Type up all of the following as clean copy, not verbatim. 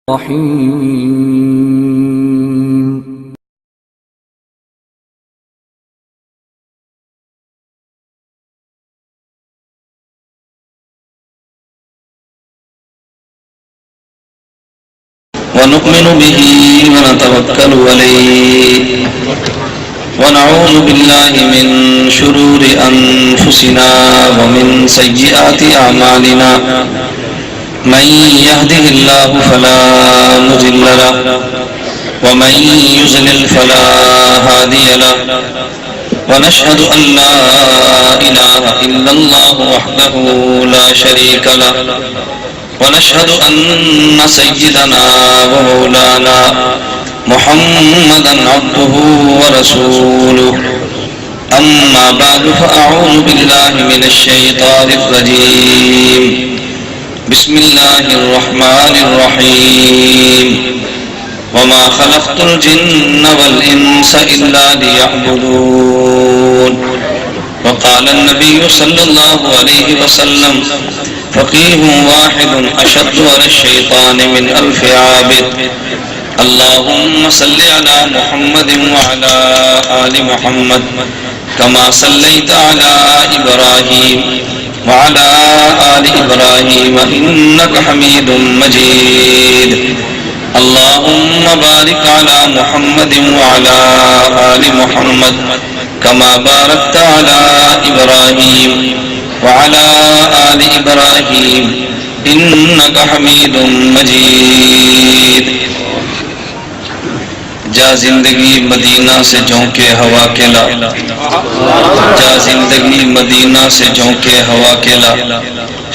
الرحيم ونؤمن به ونتوكل عليه ونعوذ بالله من شرور أنفسنا ومن سيئات أعمالنا من يهده الله فلا مضل له ومن يضلل فلا هادي له ونشهد أن لا إله إلا الله وحده لا شريك له ونشهد أن سيدنا ومولانا محمدا عبده ورسوله أما بعد فأعوذ بالله من الشيطان الرجيم بسم الله الرحمن الرحيم وما خلقت الجن والإنس إلا ليعبدون وقال النبي صلى الله عليه وسلم فقيه واحد أشد على الشيطان من 1000 عابد اللهم صل على محمد وعلى آل محمد كما صليت على إبراهيم وعلى آل إبراهيم إنك حميد مجيد اللهم بارك على محمد وعلى آل محمد كما باركت على إبراهيم وعلى آل إبراهيم إنك حميد مجيد جا زندگی مدینہ سے جھونکے ہوا کے لا جا زندگی مدینہ سے جھونکے ہوا کے لا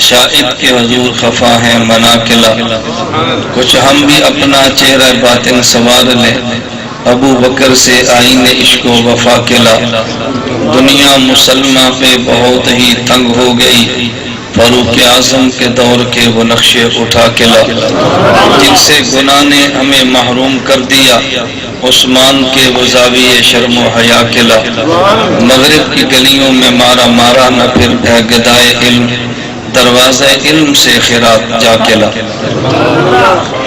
شاہد کے حضور خفا ہیں منا کے لا کچھ ہم بھی اپنا چہرہ باطن سنوار لیں ابو بکر سے آئین عشق و وفا کے لا دنیا مسلمہ پہ بہت ہی تنگ ہو گئی فاروق اعظم کے دور کے وہ نقشے اٹھا کے لا جن سے گناہ نے ہمیں محروم کر دیا عثمان کے وہ زاویے شرم و حیا کے لا مغرب کی گلیوں میں مارا مارا نہ پھر اے گدائے علم دروازہ علم سے خیرات جا کے لا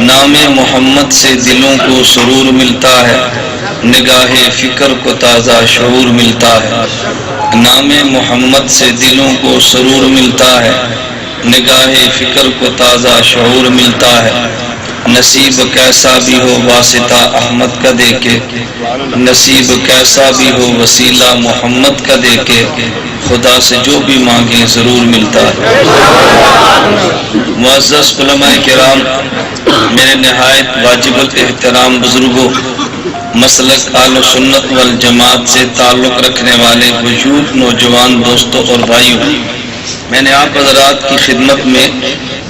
نام محمد سے دلوں کو سرور ملتا ہے نگاہ فکر کو تازہ شعور ملتا ہے نام محمد سے دلوں کو سرور ملتا ہے نگاہ فکر کو تازہ شعور ملتا ہے نصیب کیسا بھی ہو واسطہ احمد کا دے کے نصیب کیسا بھی ہو وسیلہ محمد کا دے کے خدا سے جو بھی مانگے ضرور ملتا ہے معزز علماء کرام میرے نہایت واجب الاحترام بزرگوں مسلک اہل سنت والجماعت سے تعلق رکھنے والے وجود نوجوان دوستوں اور بھائیوں میں نے آپ حضرات کی خدمت میں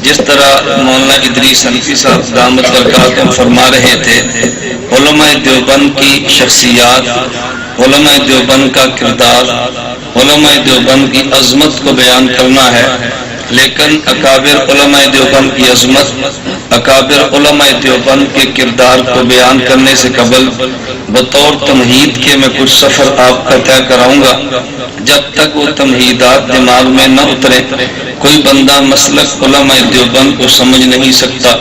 جس طرح مولانا ادریس حنفی صاحب دامت برکاتہم فرما رہے تھے علماء دیوبند کی شخصیات علماء دیوبند کا کردار علماء دیوبند کی عظمت کو بیان کرنا ہے لیکن اکابر علماء دیوبند کی عظمت اکابر علماء دیوبند کے کردار کو بیان کرنے سے قبل بطور تمہید کے میں کچھ سفر آپ کا طے کراؤں گا جب تک وہ تمہیدات دماغ میں نہ اترے کوئی بندہ مسلک علماء دیوبند کو سمجھ نہیں سکتا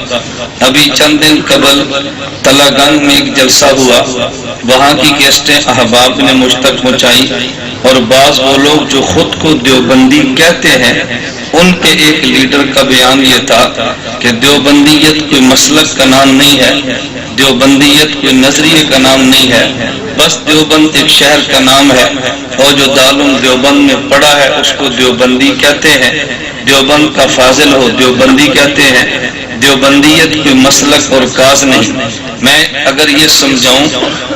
ابھی چند دن قبل تلا گنگ میں ایک جلسہ ہوا وہاں کی کیسٹیں احباب نے مجھ تک پہنچائی اور بعض وہ لوگ جو خود کو دیوبندی کہتے ہیں ان کے ایک لیڈر کا بیان یہ تھا کہ دیوبندیت کوئی مسلک کا نام نہیں ہے دیوبندیت کوئی نظریے کا نام نہیں ہے بس دیوبند ایک شہر کا نام ہے اور جو دارالعلوم دیوبند میں پڑھا ہے اس کو دیوبندی کہتے ہیں دیوبند کا فاضل ہو دیوبندی کہتے ہیں دیوبندیت کوئی مسلک اور کاز نہیں میں اگر یہ سمجھاؤں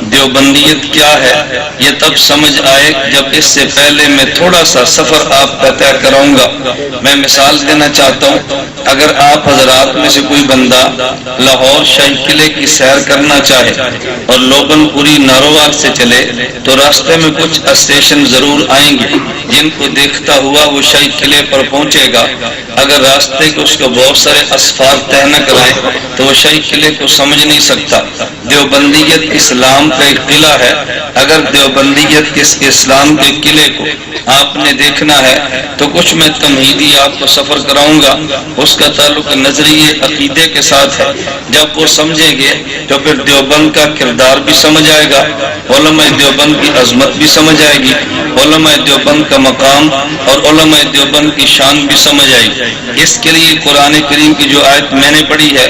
دیوبندیت کیا ہے یہ تب سمجھ آئے جب اس سے پہلے میں تھوڑا سا سفر آپ کا طے کراؤں گا میں مثال دینا چاہتا ہوں اگر آپ حضرات میں سے کوئی بندہ لاہور شاہی قلعے کی سیر کرنا چاہے اور لوبن پوری ناروال سے چلے تو راستے میں کچھ اسٹیشن ضرور آئیں گے جن کو دیکھتا ہوا وہ شاہی قلعے پر پہنچے گا اگر راستے کو اس کو بہت سارے اسفار طے نہ کرائے تو وہ شاہی قلعے کو سمجھ نہیں سکتا دیوبندیت اسلام کا ایک قلعہ ہے. اگر دیوبندیت اس اسلام کے قلعے کو آپ نے دیکھنا ہے تو کچھ میں تمہیدی آپ کو سفر کراؤں گا. اس کا تعلق نظریے عقیدے کے ساتھ ہے. جب وہ سمجھیں گے تو پھر دیوبند کا کردار بھی سمجھ آئے گا, علماء دیوبند کی عظمت بھی سمجھ آئے گی, علماء دیوبند کا مقام اور علماء دیوبند کی شان بھی سمجھ آئے گی. اس کے لیے قرآن کریم کی جو آیت میں نے پڑھی ہے,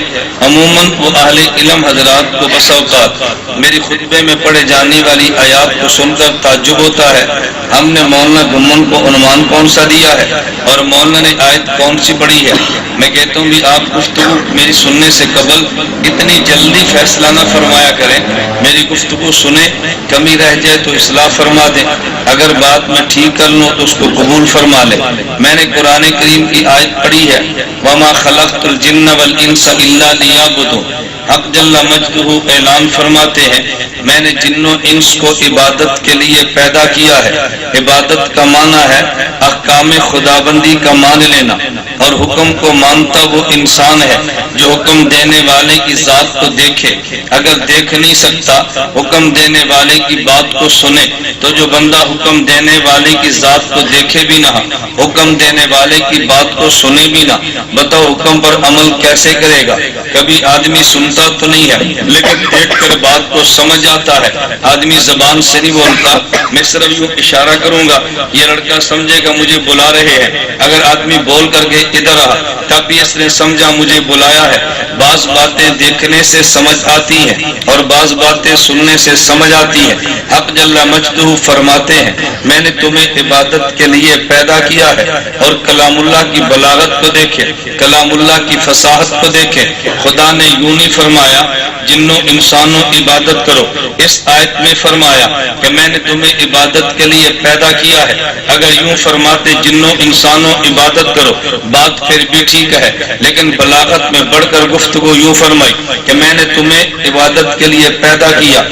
عموماً وہ اہل علم حضرات کو بس اوقات میری خطبے میں پڑھے جانے والی آیات کو سن کر تعجب ہوتا ہے, ہم نے مولانا گمن کو عنوان کون سا دیا ہے اور مولانا نے آیت کون سی پڑھی ہے. میں کہتا ہوں بھی آپ گفتگو میری سننے سے قبل اتنی جلدی فیصلہ نہ فرمایا کریں. میری گفتگو سنیں, کمی رہ جائے تو اصلاح فرما دیں, اگر بات میں ٹھیک کر لوں تو اس کو قبول فرما لیں. میں نے قرآن کریم کی آیت پڑھی ہے, وَمَا خَلَقْتُ الْجِنَّ وَالْإِنسَ إِلَّا لِيَعْبُدُونِ. حق جل مجدہ اعلان فرماتے ہیں, میں نے جن و انس کو عبادت کے لیے پیدا کیا ہے. عبادت کا معنی ہے احکام خدابندی کا مان لینا, اور حکم کو مانتا وہ انسان ہے جو حکم دینے والے کی ذات کو دیکھے. اگر دیکھ نہیں سکتا حکم دینے والے کی بات کو سنے, تو جو بندہ حکم دینے والے کی ذات کو دیکھے بھی نہ, حکم دینے والے کی بات کو سنے بھی نہ, بتاؤ حکم پر عمل کیسے کرے گا؟ کبھی آدمی سنتا تو نہیں ہے لیکن دیکھ کر بات کو سمجھ آتا ہے. آدمی زبان سے نہیں بولتا, میں صرف یوں اشارہ کروں گا, یہ لڑکا سمجھے گا مجھے بلا رہے ہیں. اگر آدمی بول کر کے ادھر آ تب بھی اس نے سمجھا مجھے بلایا ہے. بعض باتیں دیکھنے سے سمجھ آتی ہیں اور بعض باتیں سننے سے سمجھ آتی ہیں. حق جل مجدہ فرماتے ہیں, میں نے تمہیں عبادت کے لیے پیدا کیا ہے. اور کلام اللہ کی بلاغت کو دیکھے, کلام اللہ کی فصاحت کو دیکھے. خدا نے یوں نہیں فرمایا جنوں انسانوں عبادت کرو, اس آیت میں فرمایا کہ میں نے تمہیں عبادت کے لیے پیدا کیا ہے. اگر یوں فرماتے جنوں انسانوں عبادت کرو, بات پھر بھی ٹھیک ہے, لیکن بلاغت میں بڑھ کر گفتگو یوں فرمائی کہ میں نے تمہیں عبادت کے لیے پیدا کیا.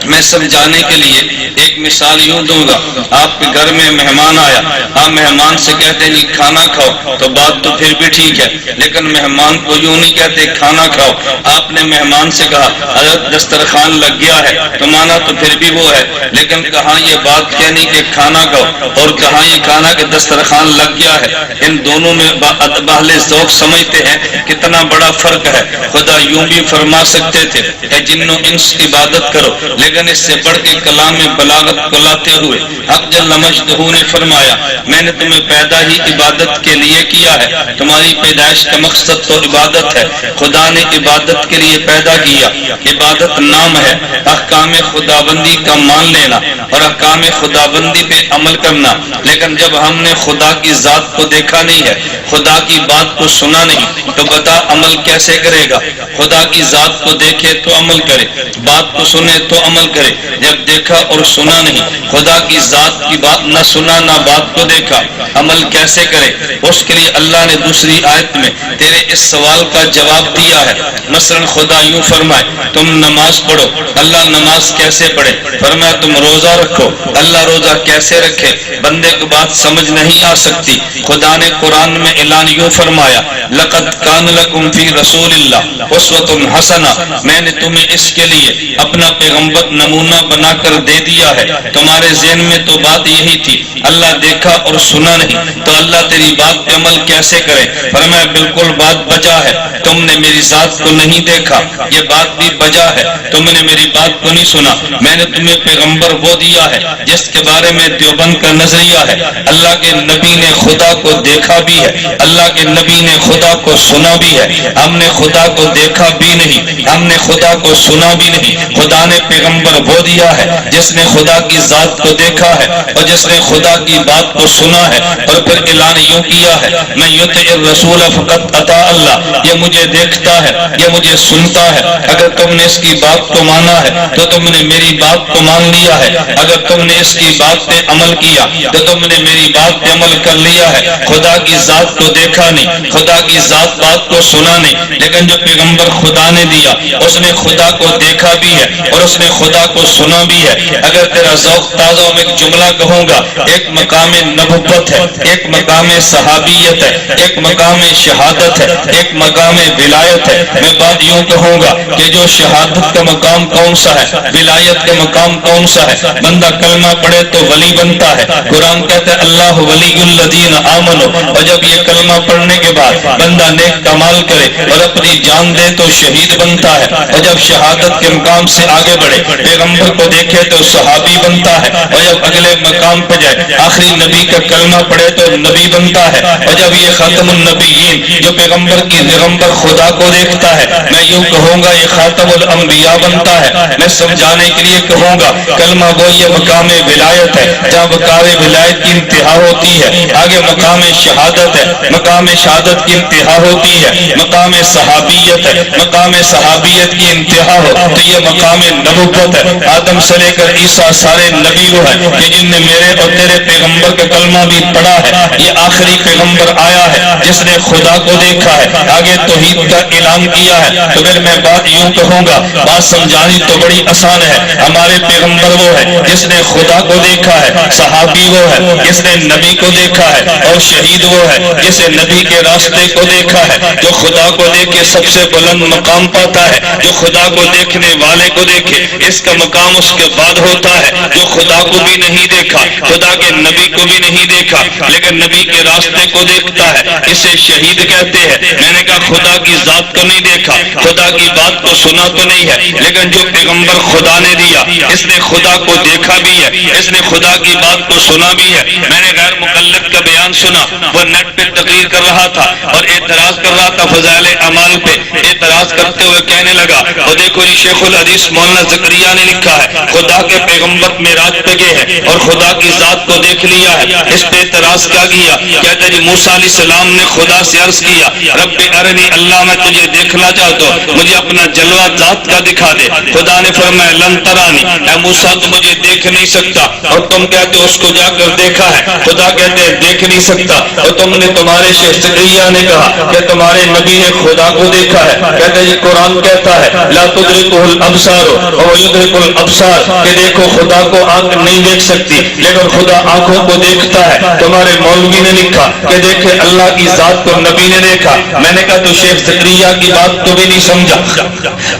میں سمجھانے کے لیے ایک مثال یوں دوں گا. آپ کے گھر میں مہمان آیا, آپ مہمان سے کہتے ہیں جی کھانا کھاؤ, تو بات تو پھر بھی ٹھیک ہے, لیکن مہمان کو یوں نہیں کہتے کھانا کھاؤ. آپ نے مہمان سے کہا حضرت دسترخوان لگ گیا ہے, تو مانا تو پھر بھی وہ ہے, لیکن کہاں یہ بات کہنی کہ کھانا کھاؤ اور کہاں یہ کھانا کہ دسترخوان لگ گیا ہے. ان دونوں میں اہل ذوق سمجھتے ہیں کتنا بڑا فرق ہے. خدا یوں بھی فرما سکتے تھے کہ جنوں انس عبادت کرو, لیکن اس سے بڑھ کے کلام بلاغت کو لاتے ہوئے حق جل مجدہ نے فرمایا میں نے تمہیں پیدا ہی عبادت کے لیے کیا ہے. تمہاری پیدائش کا مقصد تو عبادت ہے. خدا نے عبادت کے لیے پیدا کیا. عبادت نام ہے احکام خدابندی کا مان لینا اور احکام خدابندی پہ عمل کرنا. لیکن جب ہم نے خدا کی ذات کو دیکھا نہیں ہے, خدا کی بات کو سنا نہیں, تو بتا عمل کیسے کرے گا؟ خدا کی ذات کو دیکھے تو عمل کرے, بات کو سنے تو عمل کرے. جب دیکھا اور سنا نہیں, خدا کی ذات کی بات نہ سنا نہ بات کو دیکھا, عمل کیسے کرے؟ اس کے لیے اللہ نے دوسری آیت میں تیرے اس سوال کا جواب دیا ہے. مثلا خدا یوں فرمائے تم نماز پڑھو, اللہ نماز کیسے پڑھے؟ فرمایا تم روزہ رکھو, اللہ روزہ کیسے رکھے؟ بندے کو بات سمجھ نہیں آ سکتی. خدا نے قرآن میں اعلان یوں فرمایا لقد کان لکم فی رسول اللہ اسوۃ حسنہ, میں نے تمہیں اس کے لیے اپنا پیغمبر نمونہ بنا کر دے دیا ہے. تمہارے ذہن میں تو بات یہی تھی اللہ دیکھا اور سنا نہیں, تو اللہ تیری بات پہ عمل کیسے کرے؟ فرمایا بالکل بات بجا ہے, تم نے میری ذات کو نہیں دیکھا, یہ بات بھی بجا ہے, تم نے میری بات کو نہیں سنا. میں نے تمہیں پیغمبر وہ دیا ہے جس کے بارے میں دیوبند کا نظریہ ہے اللہ کے نبی نے خدا کو دیکھا بھی ہے, اللہ کے نبی نے خدا کو سنا بھی ہے. ہم نے خدا کو دیکھا بھی نہیں, ہم نے خدا کو سنا بھی نہیں. خدا نے پیغمبر وہ دیا ہے جس نے خدا کی ذات کو دیکھا ہے اور جس نے خدا کی بات کو سنا ہے. اور پھر اعلان یوں کیا ہے میں یطع الرسول فقط اطاع اللہ, یہ مجھے دیکھتا ہے, یہ مجھے سنتا ہے. اگر تم نے اس کی بات کو مانا ہے تو تم نے میری بات کو مان لیا ہے, اگر تم نے اس کی بات پہ عمل کیا تو تم نے میری بات پہ عمل کر لیا ہے. خدا کی ذات کو دیکھا نہیں, خدا کی ذات بات کو سنا نہیں, لیکن جو پیغمبر خدا نے دیا اس نے خدا کو دیکھا بھی ہے اور اس نے خدا خدا کو سنا بھی ہے. اگر تیرا ذوق تازہ میں ایک جملہ کہوں گا، ایک مقام نبوت ہے، ایک مقام صحابیت ہے، ایک مقام شہادت ہے، ایک مقام ولایت ہے. میں بات یوں کہوں گا کہ جو شہادت کا مقام کون سا ہے، ولایت کا مقام کون سا ہے؟ بندہ کلمہ پڑھے تو ولی بنتا ہے. قرآن کہتا ہے اللہ ولی الذین آمنوا، اور جب یہ کلمہ پڑھنے کے بعد بندہ نیک کمال کرے اور اپنی جان دے تو شہید بنتا ہے. اور جب شہادت کے مقام سے آگے بڑھے، پیغمبر کو دیکھے تو صحابی بنتا ہے. اور جب اگلے مقام پہ جائے، آخری نبی کا کلمہ پڑھے تو نبی بنتا ہے. اور جب یہ خاتم النبیین جو پیغمبر کی پیغمبر خدا کو دیکھتا ہے، میں یوں کہوں گا یہ خاتم الانبیاء بنتا ہے. میں سمجھانے کے لیے کہوں گا کلمہ گو یہ مقام ولایت ہے، جہاں مقام ولایت کی انتہا ہوتی ہے. آگے مقام شہادت ہے، مقام شہادت کی انتہا ہوتی ہے. مقام صحابیت ہے، مقام صحابیت کی انتہا ہو تو یہ مقام نبوت ہے. آدم سے لے کر عیسیٰ سارے نبی وہ ہیں کہ جن نے میرے اور تیرے پیغمبر کا کلمہ بھی پڑھا ہے. یہ آخری پیغمبر آیا ہے جس نے خدا کو دیکھا ہے، آگے توحید کا اعلان کیا ہے. تو پھر میں بات یوں کہوں گا، بات سمجھانی تو بڑی آسان ہے. ہمارے پیغمبر وہ ہے جس نے خدا کو دیکھا ہے، صحابی وہ ہے جس نے نبی کو دیکھا ہے، اور شہید وہ ہے جس نے نبی کے راستے کو دیکھا ہے. جو خدا کو دیکھے سب سے بلند مقام پاتا ہے. جو خدا کو دیکھنے والے کو دیکھے اس کا مقام اس کے بعد ہوتا ہے. جو خدا کو بھی نہیں دیکھا، خدا کے نبی کو بھی نہیں دیکھا، لیکن نبی کے راستے کو دیکھتا ہے، اسے شہید کہتے ہیں. میں نے کہا خدا کی ذات کو نہیں دیکھا، خدا کی بات کو سنا تو نہیں ہے، لیکن جو پیغمبر خدا نے دیا اس نے خدا کو دیکھا بھی ہے، اس نے خدا کی بات کو سنا بھی ہے. میں نے غیر مقلد کا بیان سنا، وہ نیٹ پہ تقریر کر رہا تھا اور اعتراض کر رہا تھا فضائل اعمال پہ. اعتراض کرتے ہوئے کہنے لگا وہ دیکھو یہ شیخ الحدیث مولانا زکریا نے لکھا ہے خدا کے پیغمبر معراج پہ گئے ہیں اور خدا کی ذات کو دیکھ لیا ہے. اس پہ اعتراض کیا کیا؟ کہتے جی موسیٰ علیہ السلام نے خدا سے عرض کیا رب ارنی، اللہ میں تجھے دیکھنا چاہتا ہوں، مجھے اپنا جلوہ ذات کا دکھا دے. خدا نے فرمایا لن ترانی، اے موسیٰ تو مجھے دیکھ نہیں سکتا، اور تم کہتے ہو اس کو جا کر دیکھا ہے. خدا کہتے ہیں دیکھ نہیں سکتا، اور تم نے تمہارے شیخ زکریا نے کہا کہ تمہارے نبی نے خدا کو دیکھا ہے. کہتے جی قرآن کہتا ہے لا تدرکہ الابصار وهو يدرك الابصار، کہ دیکھو خدا کو آنکھ نہیں دیکھ سکتی لیکن خدا آنکھوں کو دیکھتا ہے. تمہارے مولوی نے لکھا کہ دیکھے اللہ کی ذات کو نبی نے دیکھا. میں نے کہا تو شیخ زکریا کی بات کو بھی نہیں سمجھا،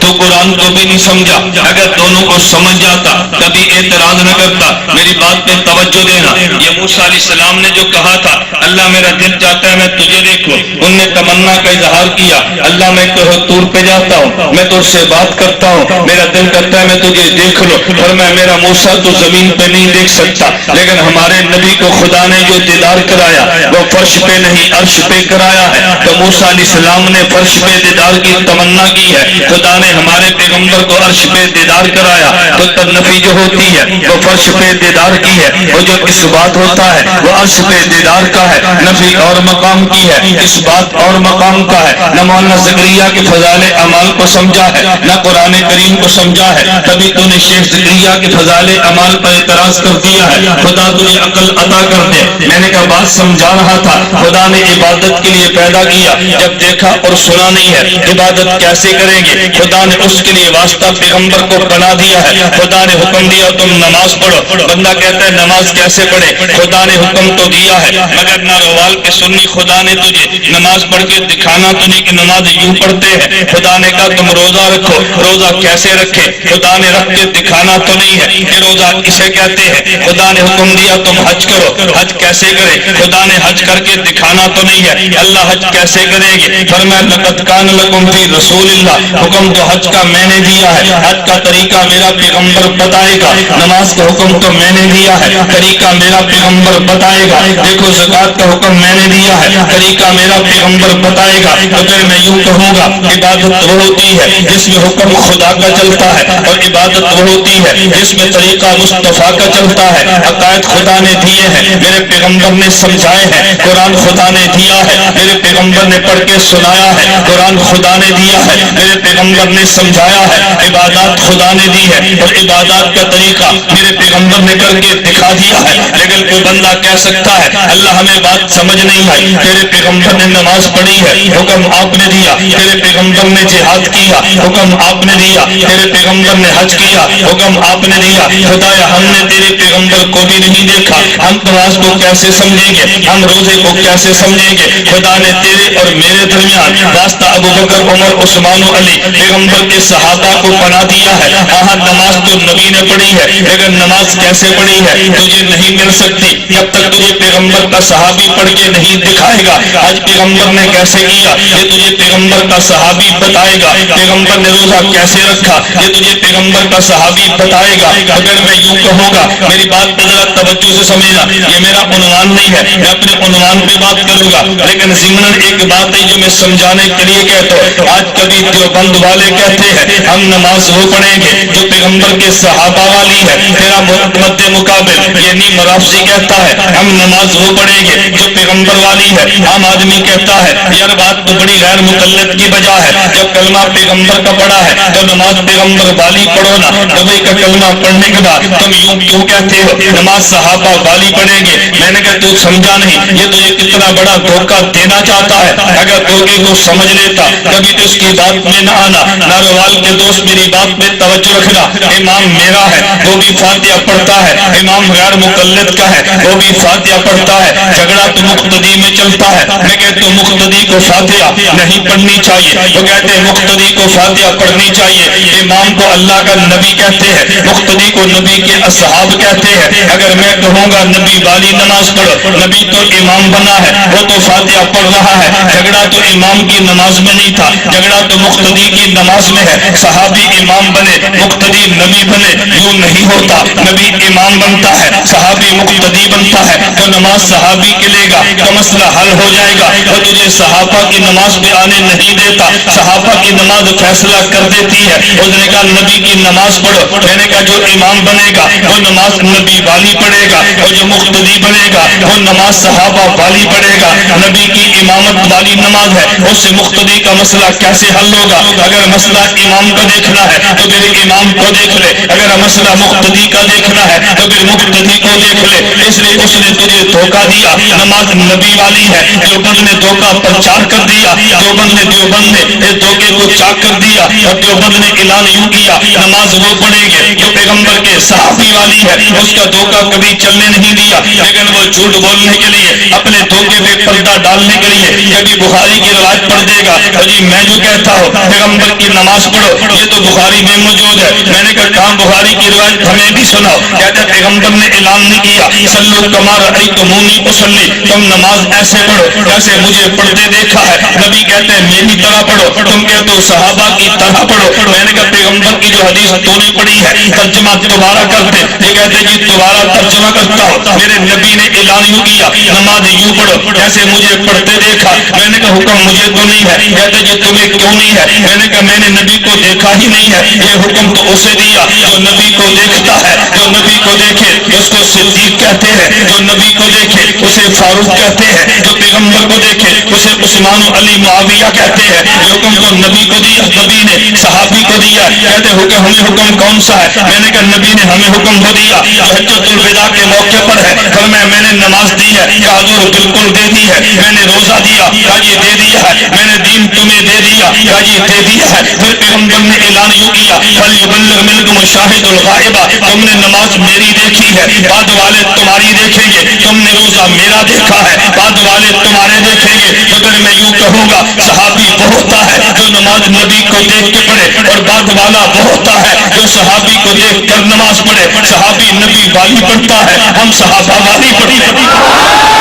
تو قرآن کو بھی نہیں سمجھا. اگر دونوں کو سمجھ جاتا کبھی اعتراض نہ کرتا. میری بات پہ توجہ دینا. یہ موسیٰ علیہ السلام نے جو کہا تھا اللہ میرا دل چاہتا ہے میں تجھے دیکھوں، ان نے تمنا کا اظہار کیا اللہ میں طور پہ جاتا ہوں، میں تجھ سے بات کرتا ہوں، میرا دل کرتا ہے میں تجھے دیکھ لو. فرمایا میرا موسیٰ تو زمین پہ نہیں دیکھ سکتا، لیکن ہمارے نبی کو خدا نے جو دیدار کرایا وہ فرش پہ نہیں عرش پہ کرایا ہے. تو موسیٰ علیہ السلام نے فرش پہ دیدار کی تمنا کی ہے، خدا نے ہمارے پیغمبر کو عرش پہ دیدار کرایا. تو نفی جو ہوتی ہے وہ فرش پہ دیدار کی ہے، وہ جو اس بات ہوتا ہے وہ عرش پہ دیدار کا ہے. نفی اور مقام کی ہے، اس بات اور مقام کا ہے. نہ مولانا زکریا کے فضائل اعمال کو سمجھا ہے، نہ قرآن کریم کو سمجھا ہے، تبھی تو نے شیخ زکریا کے فضائل اعمال پر اعتراض کر دیا ہے. خدا تجھے عقل عطا کر دے. میں نے کہا بات سمجھا رہا تھا. خدا نے عبادت کے لیے پیدا کیا، جب دیکھا اور سنا نہیں ہے عبادت کیسے کریں گے؟ خدا نے اس کے لیے واسطہ پیغمبر کو بنا دیا ہے. خدا نے حکم دیا تم نماز پڑھو. بندہ کہتا ہے نماز کیسے پڑھے؟ خدا نے حکم تو دیا ہے، مگر نہ روال کے سنی خدا نے تجھے نماز پڑھ کے دکھانا تو نہیں کہ نماز یوں پڑھتے ہیں. خدا نے کہا تم روزہ رکھو. روزہ کیسے رکھے؟ خدا نے رکھ کے دکھانا تو نہیں ہے کہ روزہ اسے کہتے ہیں. خدا نے حکم دیا تم حج کرو. حج کیسے کرے؟ خدا نے حج کر کے دکھانا تو نہیں ہے. اللہ حج کیسے کریں گے؟ فرمایا لقد کان لکم فی رسول اللہ، حکم تو حج کا میں نے دیا ہے، حج کا طریقہ میرا پیغمبر بتائے گا. نماز کا حکم تو میں نے دیا ہے، طریقہ میرا پیغمبر بتائے گا. دیکھو زکات کا حکم میں نے دیا ہے، طریقہ میرا پیغمبر بتائے گا. تو پھر میں یوں کہوں گا عبادت وہ ہوتی ہے جس میں حکم خدا کا چلتا ہے، اور عبادت وہ ہوتی ہے جس میں طریقہ مصطفیٰ کا چلتا ہے. عقائد خدا نے دیے ہیں، میرے پیغمبر نے سمجھائے ہیں. قرآن خدا نے دیا ہے، میرے پیغمبر نے پڑھ کے سنایا ہے. قرآن خدا نے دیا ہے، میرے پیغمبر نے سمجھایا ہے. عبادات خدا نے دی ہے اور عبادات کا طریقہ میرے پیغمبر نے کر کے دکھا دیا ہے. لیکن کوئی بندہ کہہ سکتا ہے اللہ ہمیں بات سمجھ نہیں آئی، تیرے پیغمبر نے نماز پڑھی ہے، حکم آپ نے دیا. تیرے پیغمبر نے جہاد کیا، حکم آپ نے دیا. تیرے پیغمبر نے حج کیا حکم آپ نے دیا خدایا ہم نے تیرے پیغمبر کو بھی نہیں دیکھا ہم نماز کو کیسے سمجھیں گے ہم روزے کو کیسے سمجھیں گے خدا نے تیرے اور میرے درمیان واسطہ ابو بکر عمر عثمان و علی پیغمبر کے صحابہ کو بنا دیا ہے ہاں نماز تو نبی نے پڑھی ہے لیکن نماز کیسے پڑھی ہے تجھے نہیں مل سکتی جب تک تجھے پیغمبر کا صحابی پڑھ کے نہیں دکھائے گا آج پیغمبر نے کیسے کیا یہ تجھے پیغمبر کا صحابی بتائے گا پیغمبر نے روزہ کیسے رکھا یہ تجھے پیغمبر کا صحابی بتائے گا اگر میں یوں کہوں گا میری بات پہ ذرا توجہ سے سمجھنا یہ میرا عنوان نہیں ہے میں اپنے عنوان پہ بات کروں گا لیکن ضمن ایک بات ہے جو میں سمجھانے کے لیے کہتا ہوں آج کبھی دیوبند والے کہتے ہیں ہم نماز وہ پڑھیں گے جو پیغمبر کے صحابہ والی ہے تیرا مد مقابل یعنی مرافضی کہتا ہے ہم نماز وہ پڑھیں گے جو پیغمبر والی ہے عام آدمی کہتا ہے یار بات تو بڑی غیر مقلد کی وجہ ہے جب کلمہ پیغمبر کا پڑھا ہے تو نماز پیغمبر والی پڑھو نا نبی کا کلمہ پڑھنے کے بعد تم یوں کیوں کہتے ہو نماز صحابہ والی پڑھیں گے میں نے کہا تو سمجھا نہیں یہ تجھے کتنا بڑا دھوکہ دینا چاہتا ہے اگر دھوکے کو سمجھ لیتا کبھی تو اس کی بات میں نہ آنا ناروال کے دوست میری بات پہ توجہ رکھنا امام میرا ہے وہ بھی فاتحہ پڑھتا ہے امام غیر مقلد کا ہے وہ بھی فاتحہ پڑھتا ہے جھگڑا تو مقتدی میں چلتا ہے میں کہتا ہوں مقتدی کو فاتحہ نہیں پڑھنی چاہیے وہ کہتے ہیں مقتدی کو فاتحہ پڑھنی چاہیے امام کو اللہ کا نبی کہتے ہیں مقتدی کو نبی کے اصحاب کہتے ہیں اگر میں کہوں گا نبی والی نماز پڑھو نبی تو امام بنا ہے وہ تو فاتحہ پڑھ رہا ہے جھگڑا تو امام کی نماز میں نہیں تھا جھگڑا تو مقتدی کی نماز میں ہے صحابی امام بنے مقتدی نبی بنے یوں نہیں ہوتا نبی امام بنتا ہے صحابی مقتدی بنتا ہے تو نماز صحابی کے لے گا تو مسئلہ حل ہو جائے گا وہ تجھے صحابہ کی نماز پہ آنے نہیں دیتا صحابہ کی نماز فیصلہ کر دیتی ہے اس نے کہا نبی کی نماز پڑھو میں نے کہا جو امام بنے گا وہ نماز نبی والی پڑھے گا اور جو مقتدی بنے گا وہ نماز صحابہ والی پڑھے گا نبی کی امامت والی نماز ہے اس سے مقتدی کا مسئلہ کیسے حل ہوگا اگر مسئلہ امام کا دیکھنا ہے تو پھر امام کو دیکھ لے اگر مسئلہ مقتدی کا دیکھنا ہے تو پھر مقتدی کو دیکھ لے اس لیے اس نے تجھے دھوکہ دیا نماز نبی والی ہے دیوبند نے دھوکہ پرچار کر دیا دیوبند نے اس دھوکے کو چاک کر دیا اور دیوبند نے اعلان یوں کیا نماز وہ پڑھیں گے جو پیغمبر کے صحابی والی ہے اس کا دھوکہ کبھی چلنے نہیں دیا لیکن وہ جھوٹ بولنے کے لیے اپنے دھوکے پہ پردہ ڈالنے کے لیے کبھی بخاری کی روایت پڑھ دے گا اور جی میں جو کہتا ہوں پیغمبر کی نماز پڑھو یہ تو بخاری میں موجود ہے میں نے کہا کہاں بخاری کی روایت ہمیں بھی سناؤ کہتے ہیں پیغمبر نے اعلان نہیں کیا صلو کما رأیتمونی اصلی تم نماز ایسے پڑھو جیسے مجھے پڑھتے دیکھا ہے نبی کہتے ہیں میری طرح پڑھو تم کہتے ہو صحابہ کی طرح پڑھو میں نے کہا پیغمبر کی جو حدیث تو نے پڑھی ہے ترجمہ دوبارہ کرتے یہ کہتے جی دوبارہ ترجمہ کرتا ہو میرے نبی نے اعلان یوں کیا نماز یوں پڑھو جیسے مجھے پڑھتے دیکھا میں نے کہا حکم مجھے تو نہیں ہے کہتے جی تمہیں کیوں نہیں ہے میں نے کہا میں نے نبی کو دیکھا ہی نہیں ہے یہ حکم تو اسے دیا جو نبی کو دیکھتا ہے جو نبی کو دیکھے اس کو صدیق کہتے ہیں جو نبی کو دیکھے اسے فاروق کہتے ہیں جو پیغمبر کو دیکھے اسے عثمان و علی معاویہ کہتے ہیں یہ حکم تو نبی کو دیا نبی نے صحابی کو دیا کہتے حکم ہمیں حکم کون سا ہے میں نے کہا نبی نے ہمیں حکم وہ دیا جو حجۃ الوداع کے موقع پر ہے فرمایا میں نے نماز دی ہے کہا حضور بالکل دے دی ہے میں نے روزہ دیا کہا جی دے دیا ہے میں نے دین تمہیں دے دیا کہا جی دے دیا ہے پھر پیغمبر نے اعلان یوں کیا فلیبلغ منکم الشاہد الغائبہ تم نے نماز میری دیکھی ہے بعد والے تمہاری دیکھیں گے تم نے روزہ میرا دیکھا ہے بعد والے تمہارے دیکھیں گے تو پھر میں یوں کہوں گا صحابی وہ ہوتا ہے جو نماز نبی کو دیکھ کے پڑھے اور بعد والا وہ ہوتا ہے جو صحابی کو دیکھ کر نماز پڑھے صحابی نبی والی پڑھتا ہے ہم صحابہ والی پڑھتے ہیں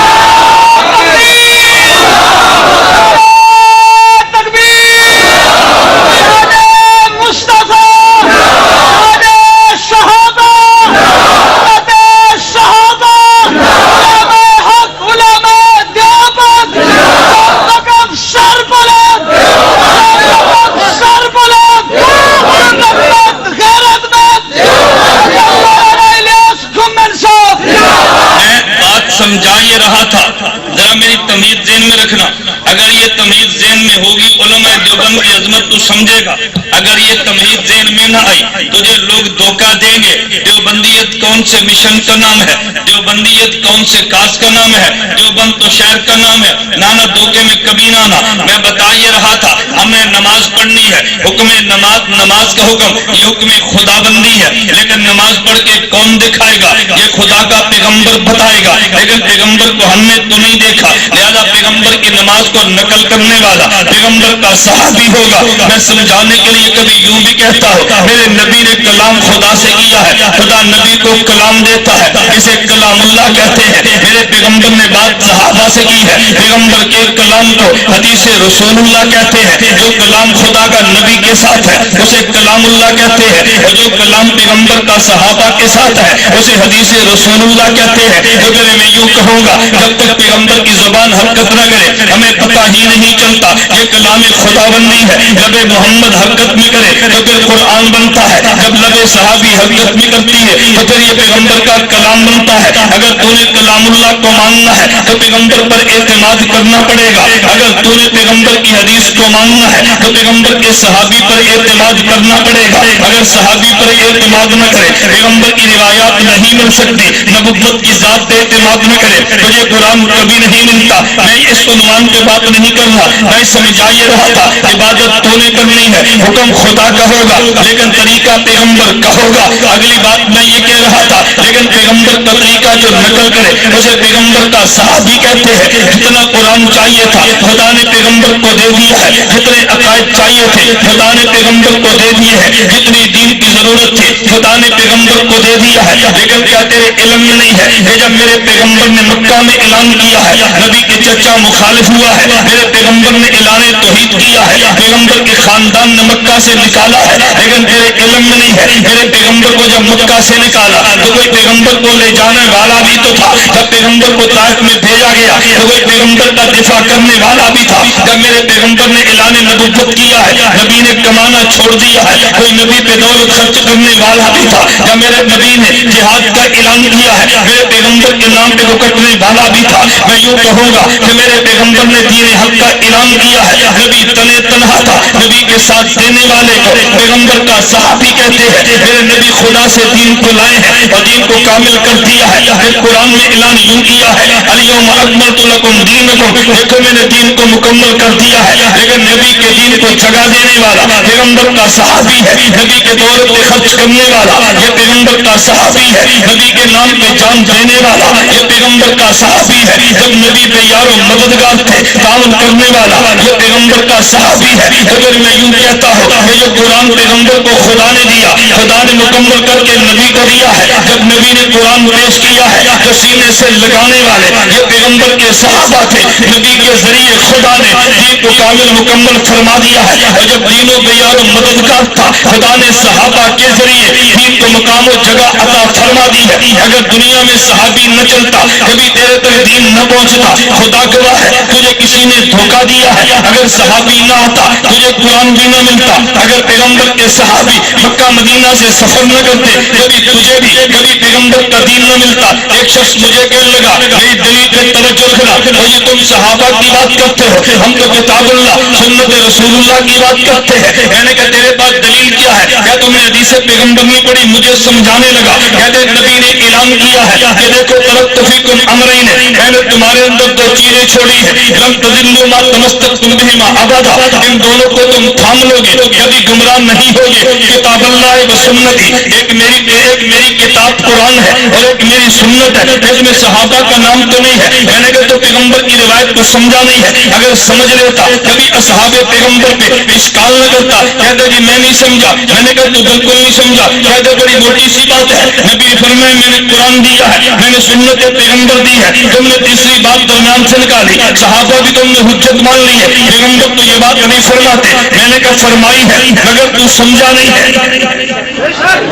سمجھا یہ رہا تھا ذرا میری تمیز ذہن میں رکھنا اگر یہ تمیز ذہن میں ہوگی علماء دیوبند کی عظمت تو سمجھے گا اگر یہ تمیز ذہن میں نہ آئی تجھے لوگ دھوکہ دیں گے. دیوبندیت کون سے مشن کا نام ہے؟ دیوبندیت کون سے کاس کا نام ہے؟ دیوبند تو شہر کا نام ہے. نانا دھوکے میں کبھی نہ آنا. میں بتا یہ رہا تھا ہمیں نماز پڑھنی ہے. حکم نماز کا حکم یہ حکم خدا بندی ہے، لیکن نماز پڑھ کے کون دکھائے گا؟ یہ خدا کا پیغمبر بتائے گا، لیکن پیغمبر کو ہم نے تو نہیں دیکھا. لہذا پیغمبر کی نماز کو نقل کرنے والا پیغمبر کا صحابی ہوگا. میں سمجھانے کے لیے کبھی یوں بھی کہتا ہوں میرے نبی نے کلام خدا سے کیا ہے، خدا نبی کو کلام دیتا ہے، اسے کلام اللہ کہتے ہیں. میرے پیغمبر نے بات صحابہ سے کی ہے، پیغمبر کے کلام کو حدیث رسول اللہ کہتے ہیں. جو کلام خدا کا نبی کے ساتھ ہے اسے کلام اللہ کہتے ہیں، اور جو کلام پیغمبر کا صحابہ کے ساتھ ہے اسے حدیث رسول اللہ کہتے ہیں. تو پھر میں یوں کہوں گا جب تک پیغمبر کی زبان حرکت نہ کرے ہمیں پتہ ہی نہیں چلتا یہ کلام خدا بندی ہے. جب محمد حرکت میں کرے تو پھر قرآن بنتا ہے. جب لب صحابی حرکت میں کرتی ہے تو پھر یہ پیغمبر کا کلام بنتا ہے. اگر تو نے کلام اللہ کو ماننا ہے تو پیغمبر پر اعتماد کرنا پڑے گا. اگر تو نے پیغمبر کی حدیث کو ماننا ہے تو پیغمبر کے صحابی پر اعتماد کرنا پڑے گا. اگر صحابی پر اعتماد نہ کرے پیغمبر کی روایات نہیں مل سکتی. نبوت کی ذات پہ اعتماد نہ کرے تجھے قرآن کبھی نہیں ملتا. میں اس عنوان پہ بات نہیں کر رہا، میں سمجھا یہ رہا تھا عبادت تو نے کرنی ہے، حکم خدا کا ہوگا لیکن طریقہ پیغمبر کا ہوگا. اگلی بات میں یہ کہہ رہا تھا لیکن پیغمبر کا طریقہ جو نقل کرے اسے پیغمبر کا صحابی کہتے ہیں. جتنا قرآن چاہیے تھا خدا نے پیغمبر کو دے دیا ہے، جتنے عقائد چاہیے تھے خدا نے پیغمبر کو دے دیے ہیں، جتنی دین کی ضرورت تھی خدا نے پیغمبر کو دے دیا ہے. لیکن کیا تیرے علم میں نہیں ہے کہ جب میرے پیغمبر نے مکہ میں اعلان کیا ہے نبی کے چچا مخالف ہوا ہے، میرے پیغمبر نے اعلان توحید کیا ہے، پیغمبر کے خاندان نے مکہ سے نکالا ہے، لیکن تیرے علم میں نہیں ہے میرے پیغمبر کو جب مکہ سے نکالا تو کوئی پیغمبر کو لے جانے والا بھی تو تھا. جب پیغمبر کو طائف میں بھیجا گیا تو کوئی پیغمبر کا دفاع کرنے والا بھی تھا. جب میرے پیغمبر نے اعلان نبوت کیا ہے نبی نے کمانا چھوڑ دیا ہے، کوئی نبی پہ دولت خرچ کرنے والا بھی تھا. جب میرے نبی نے جہاد کا اعلان کیا ہے میرے پیغمبر کے نام پہ رکٹنے والا بھی تھا. میں یوں کہوں گا کہ میرے پیغمبر نے دین حق کا اعلان کیا ہے، نبی تنے تنہا تھا، نبی کے ساتھ دینے والے کو پیغمبر کا صحابی کہتے ہیں. میرے نبی خدا سے دین کو لائے ہیں اور دین کو کامل کر دیا ہے. پھر قرآن میں اعلان یوں کیا ہے الیوم اکملت لکم دینکم، دیکھو میں نے دین کو مکمل کر دیا ہے. لیکن نبی کے دین کو جگہ دینے والا پیغمبر کا صحابی ہے، نبی کے دولت پہ خرچ کرنے والا یہ پیغمبر کا صحابی ہے، نبی کے نام پہ جان دینے والا یہ پیغمبر کا صحابی ہے. جب نبی پہ یارو مددگار تھے تعاون کرنے والا یہ پیغمبر کا صحابی ہے. اگر میں یوں کہتا ہوں کہ جو قرآن پیغمبر کو خدا نے دیا خدا نے مکمل کر کے نبی کو دیا ہے. جب نبی نے قرآن پیش کیا ہے تو سینے سے لگانے والے یہ پیغمبر کے صحابہ تھے. نبی کے ذریعے خدا نے دین کو کامل مکمل فرما دیا ہے. اور جب دینوں پہ یارو مددگار تھا خدا نے صحابہ کے ذریعے دین کو مقام و جگہ عطا فرما دی ہے. اگر دنیا میں صحابی نہ چلتا کبھی تیرے تک دین نہ پہنچتا. خدا گواہ ہے تجھے کسی نے دھوکہ دیا ہے. اگر صحابی نہ آتا تجھے قرآن بھی نہ ملتا. اگر پیغمبر کے صحابی مکہ مدینہ سے سفر نہ کرتے کبھی تجھے بھی کبھی پیغمبر کا دین نہ ملتا. ایک شخص مجھے کہنے لگا میری دلیل پہ توجہ رکھنا، اور یہ تم صحابہ کی بات کرتے ہو، ہم تو کتاب اللہ سنت رسول اللہ کی بات کرتے ہیں. میں نے کہا تیرے پاس دلیل کیا ہے؟ کیا تم نے حدیث پیغمبر نہیں پڑھی؟ مجھے سمجھانے لگا کہتے نبی نے اعلان کیا ہے کہ دیکھو ترکت فیکم امرین، میں نے تمہارے اندر دو چیزیں چھوڑی ہیں لم تضلوا ما تمسکتم بہما ابدا، ان دونوں کو تم تھام لو گے کبھی گمراہ نہیں ہوگے. کتاب اللہ و سنتی، ایک میری کتاب قرآن ہے اور ایک میری سنت ہے. اس میں صحابہ کا نام تو نہیں ہے. میں نے کہا تو پیغمبر کی روایت کو سمجھا نہیں ہے. اگر سمجھ لیتا کبھی اصحاب پیغمبر پہ اشکال نہ کرتا. کہتے جی میں نہیں سمجھا. میں نے کہا تو بالکل نہیں سمجھا. کہتے بڑی موٹی سی بات ہے، نبی فرمائے میں نے قرآن دیا ہے، میں نے سنت پیغمبر دی ہے، تم نے تیسری بات درمیان سے نکالی. صحابہ بھی تم نے حجت مان لی ہے، پیغمبر تو یہ بات نہیں فرماتے. میں نے کہا فرمائی ہے مگر تو سمجھا نہیں ہے.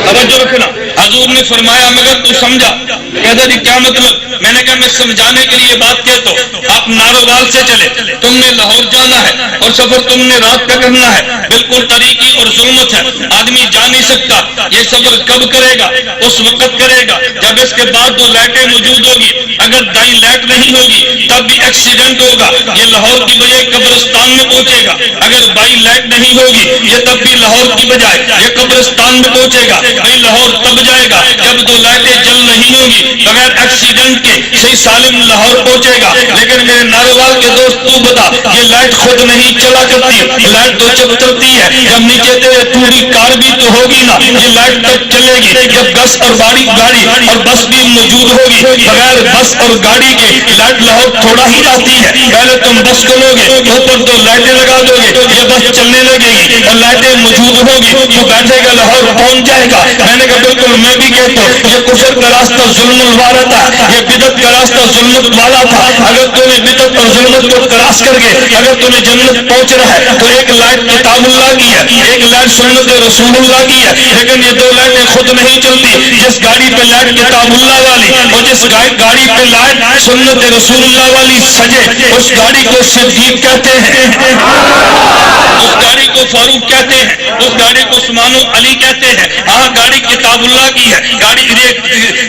توجہ رکھنا، حضور نے فرمایا مگر تو سمجھا. کہتا جی کیا مطلب؟ میں نے کہا میں سمجھانے کے لیے بات کہتا ہوں. آپ ناروال سے چلے، تم نے لاہور جانا ہے اور سفر تم نے رات کا کرنا ہے، بالکل تاریکی اور ظلمت ہے، آدمی جا نہیں سکتا. یہ سفر کب کرے گا؟ اس وقت کرے گا جب اس کے بعد دو لائٹیں موجود ہوگی. اگر دائیں لائٹ نہیں ہوگی تب بھی ایکسیڈنٹ ہوگا، یہ لاہور کی بجائے قبرستان میں پہنچے گا. اگر بائیں لائٹ نہیں ہوگی یہ تب بھی لاہور کی بجائے یہ قبرستان گلستان میں پہنچے گا، بھائی لاہور تب جائے گا جب 2 لائٹیں جل نہیں ہوں گی، بغیر ایکسیڈنٹ کے صحیح سالم لاہور پہنچے گا۔ لیکن میرے ناروال کے دوست تو بتا، یہ لائٹ خود نہیں چلا کرتی، لائٹ تو جب چلتی ہے جب نیچے تیرے پوری کار بھی تو ہوگی نا، یہ لائٹ تب چلے گی جب بس اور گاڑی اور بس بھی موجود ہوگی۔ بغیر بس اور گاڑی کے لائٹ لاہور تھوڑا ہی جاتی ہے، پہلے تم بس کو لوگے، اوپر 2 لائٹیں لگا دو گے، یہ بس چلنے لگے گی اور لائٹیں موجود ہوگی، تو بیٹھے گا لاہور پہنچ جائے گا۔ میں نے کہا بالکل میں بھی کہتا ہوں، یہ کفر کا راستہ ظلم والا تھا، یہ بدعت کا راستہ ظلمت والا تھا۔ اگر تو نے بدعت اور ظلمت کو کراس کر کے اگر تو نے جنت پہنچ رہا ہے تو ایک لائٹ کتاب اللہ کی ہے، ایک لائٹ سنت رسول اللہ کی ہے، لیکن یہ 2 لائٹیں خود نہیں چلتی۔ جس گاڑی پہ لائٹ کتاب اللہ والی اور جس گاڑی پہ لائٹ سنت رسول اللہ والی سجے، اس گاڑی کو صدیق کہتے ہیں، اس گاڑی کو فاروق کہتے ہیں، اس گاڑی کو عثمان و علی کہتے ہیں۔ ہاں گاڑی کتاب اللہ کی ہے، گاڑی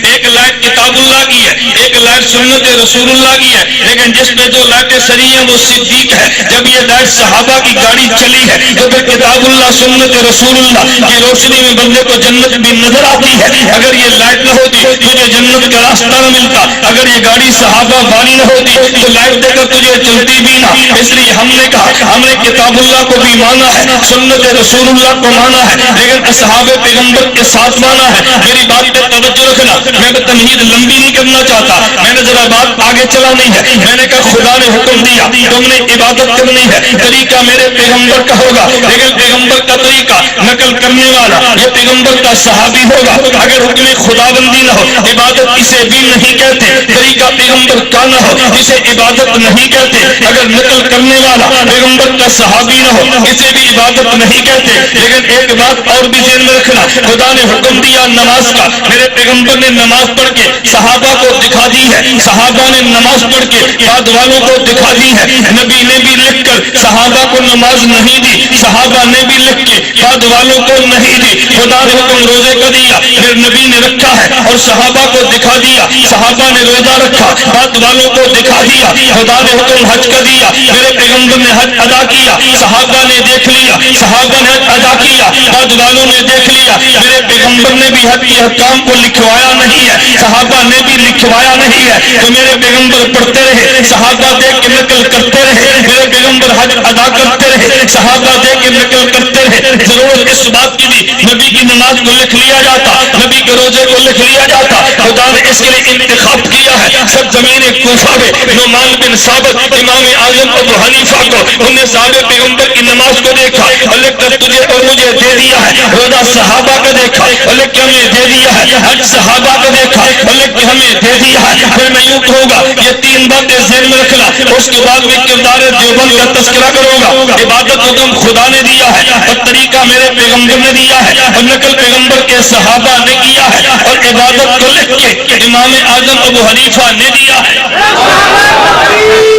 ایک لائٹ کتاب اللہ کی ہے، ایک لائٹ سنت رسول اللہ کی ہے، لیکن جس پہ 2 لائٹیں سری ہیں وہ صدیق ہے۔ جب یہ لائٹ صحابہ کی گاڑی چلی ہے تو پھر کتاب اللہ سنت رسول اللہ کی روشنی میں بندے کو جنت بھی نظر آتی ہے۔ اگر یہ لائٹ نہ ہوتی تجھے جنت کا راستہ نہ ملتا، اگر یہ گاڑی صحابہ والی نہ ہوتی تو لائٹ دے کر تجھے چلتی بھی نہ۔ اس لیے ہم نے کہا ہم نے کتاب اللہ کو بھی مانا ہے، سنت رسول اللہ کو مانا ہے، لیکن اصحاب پیغمبر کے ساتھ مانا ہے۔ میری بات پہ توجہ رکھنا، میں تمہید لمبی نہیں کرنا چاہتا، میں نے ذرا بات آگے چلانی ہے۔ میں نے کہا خدا نے حکم دیا تم نے عبادت کرنی ہے، طریقہ میرے پیغمبر کا ہوگا، لیکن پیغمبر کا طریقہ نقل کرنے والا یہ پیغمبر کا صحابی ہوگا۔ اگر حکم خدا بندی نہ ہو، عبادت اسے بھی نہیں کہتے، طریقہ پیغمبر کا نہ ہو اسے عبادت نہیں کہتے، اگر نقل کرنے والا پیغمبر کا صحابی نہ ہو اسے بھی عبادت نہیں کہتے۔ لیکن ایک بات اور بھی ذہن میں رکھنا، خدا نے حکم دیا نماز کا، میرے پیغمبر نے نماز پڑھ کے صحابہ کو دکھا دی ہے، صحابہ نے نماز پڑھ کے بعد والوں کو دکھا دی ہے۔ نبی نے بھی لکھ کر صحابہ کو نماز نہیں دی، صحابہ نے بھی لکھ کے بعد والوں کو نہیں دی۔ خدا نے حکم روزے کا دیا، پھر نبی نے رکھا ہے اور صحابہ کو دکھا دیا، صحابہ نے روزہ رکھا بعد والوں کو دکھا دیا۔ خدا نے حکم حج کا دیا، میرے پیغمبر نے حج ادا کیا، صحابہ نے دیکھ لیا، صحابہ نے حج ادا کیا بعد والوں نے دیکھ لیا۔ میرے پیغمبر نے بھی حج کے حکام کو لکھوایا نہیں ہے، صحابہ نے بھی لکھوایا نہیں ہے، تو میرے پیغمبر پڑھتے رہے، صحابہ دیکھ کے نقل کرتے رہے، میرے پیغمبر حج ادا کرتے رہے، صحابہ دیکھ کے نقل کرتے رہے۔ ضرورت اس بات کی بھی نبی کی نماز کو لکھ لیا جاتا، نبی کے روزے کو لکھ لیا جاتا۔ خدا نے اس کے لیے انتخاب کیا ہے سب زمین کوفہ میں نعمان بن ثابت امام اعظم ابو حنیفہ کو، انہوں نے صحابہ پیغمبر کی نماز کو دیکھا اور لکھ کر تجھے اور مجھے دے دیا ہے۔ روزہ صحابہ کا دیکھا اور لکھ کے ہمیں دے دیا ہے، حج صحابہ کا دیکھا اور لکھ کے ہمیں دے دیا ہے۔ پھر میں یوں کہوں گا یہ 3 باتیں ذہن میں رکھنا، اس کے بعد میں کردار دیوبند کا تذکرہ کروں گا۔ عبادت حکم خدا نے دیا ہے اور طریقہ میرے پیغمبر نے دیا ہے اور نقل پیغمبر کے صحابہ نے کیا ہے اور عبادت کو لکھ کے امام اعظم ابو حنیفہ نے دیا ہے۔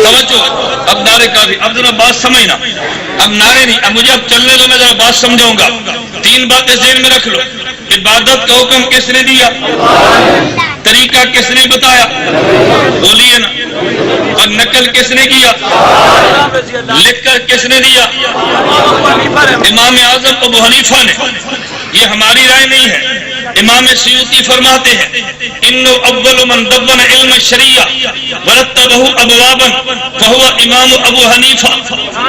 توجہ، اب نعرے کا بھی، اب ذرا بات سمجھنا، اب نعرے نہیں، اب مجھے اب چلنے دو، میں ذرا بات سمجھاؤں گا۔ 3 باتیں ذہن میں رکھ لو، عبادت کا حکم کس نے دیا، طریقہ کس نے بتایا، بولیے نا، اور نقل کس نے کیا، لکھ کر کس نے دیا، امام اعظم ابو حنیفہ نے۔ یہ ہماری رائے نہیں ہے، امام سیوطی فرماتے ہیں انه اول من دون علم الشریعہ ورتبہ ابوابا فهو امام ابو حنیفہ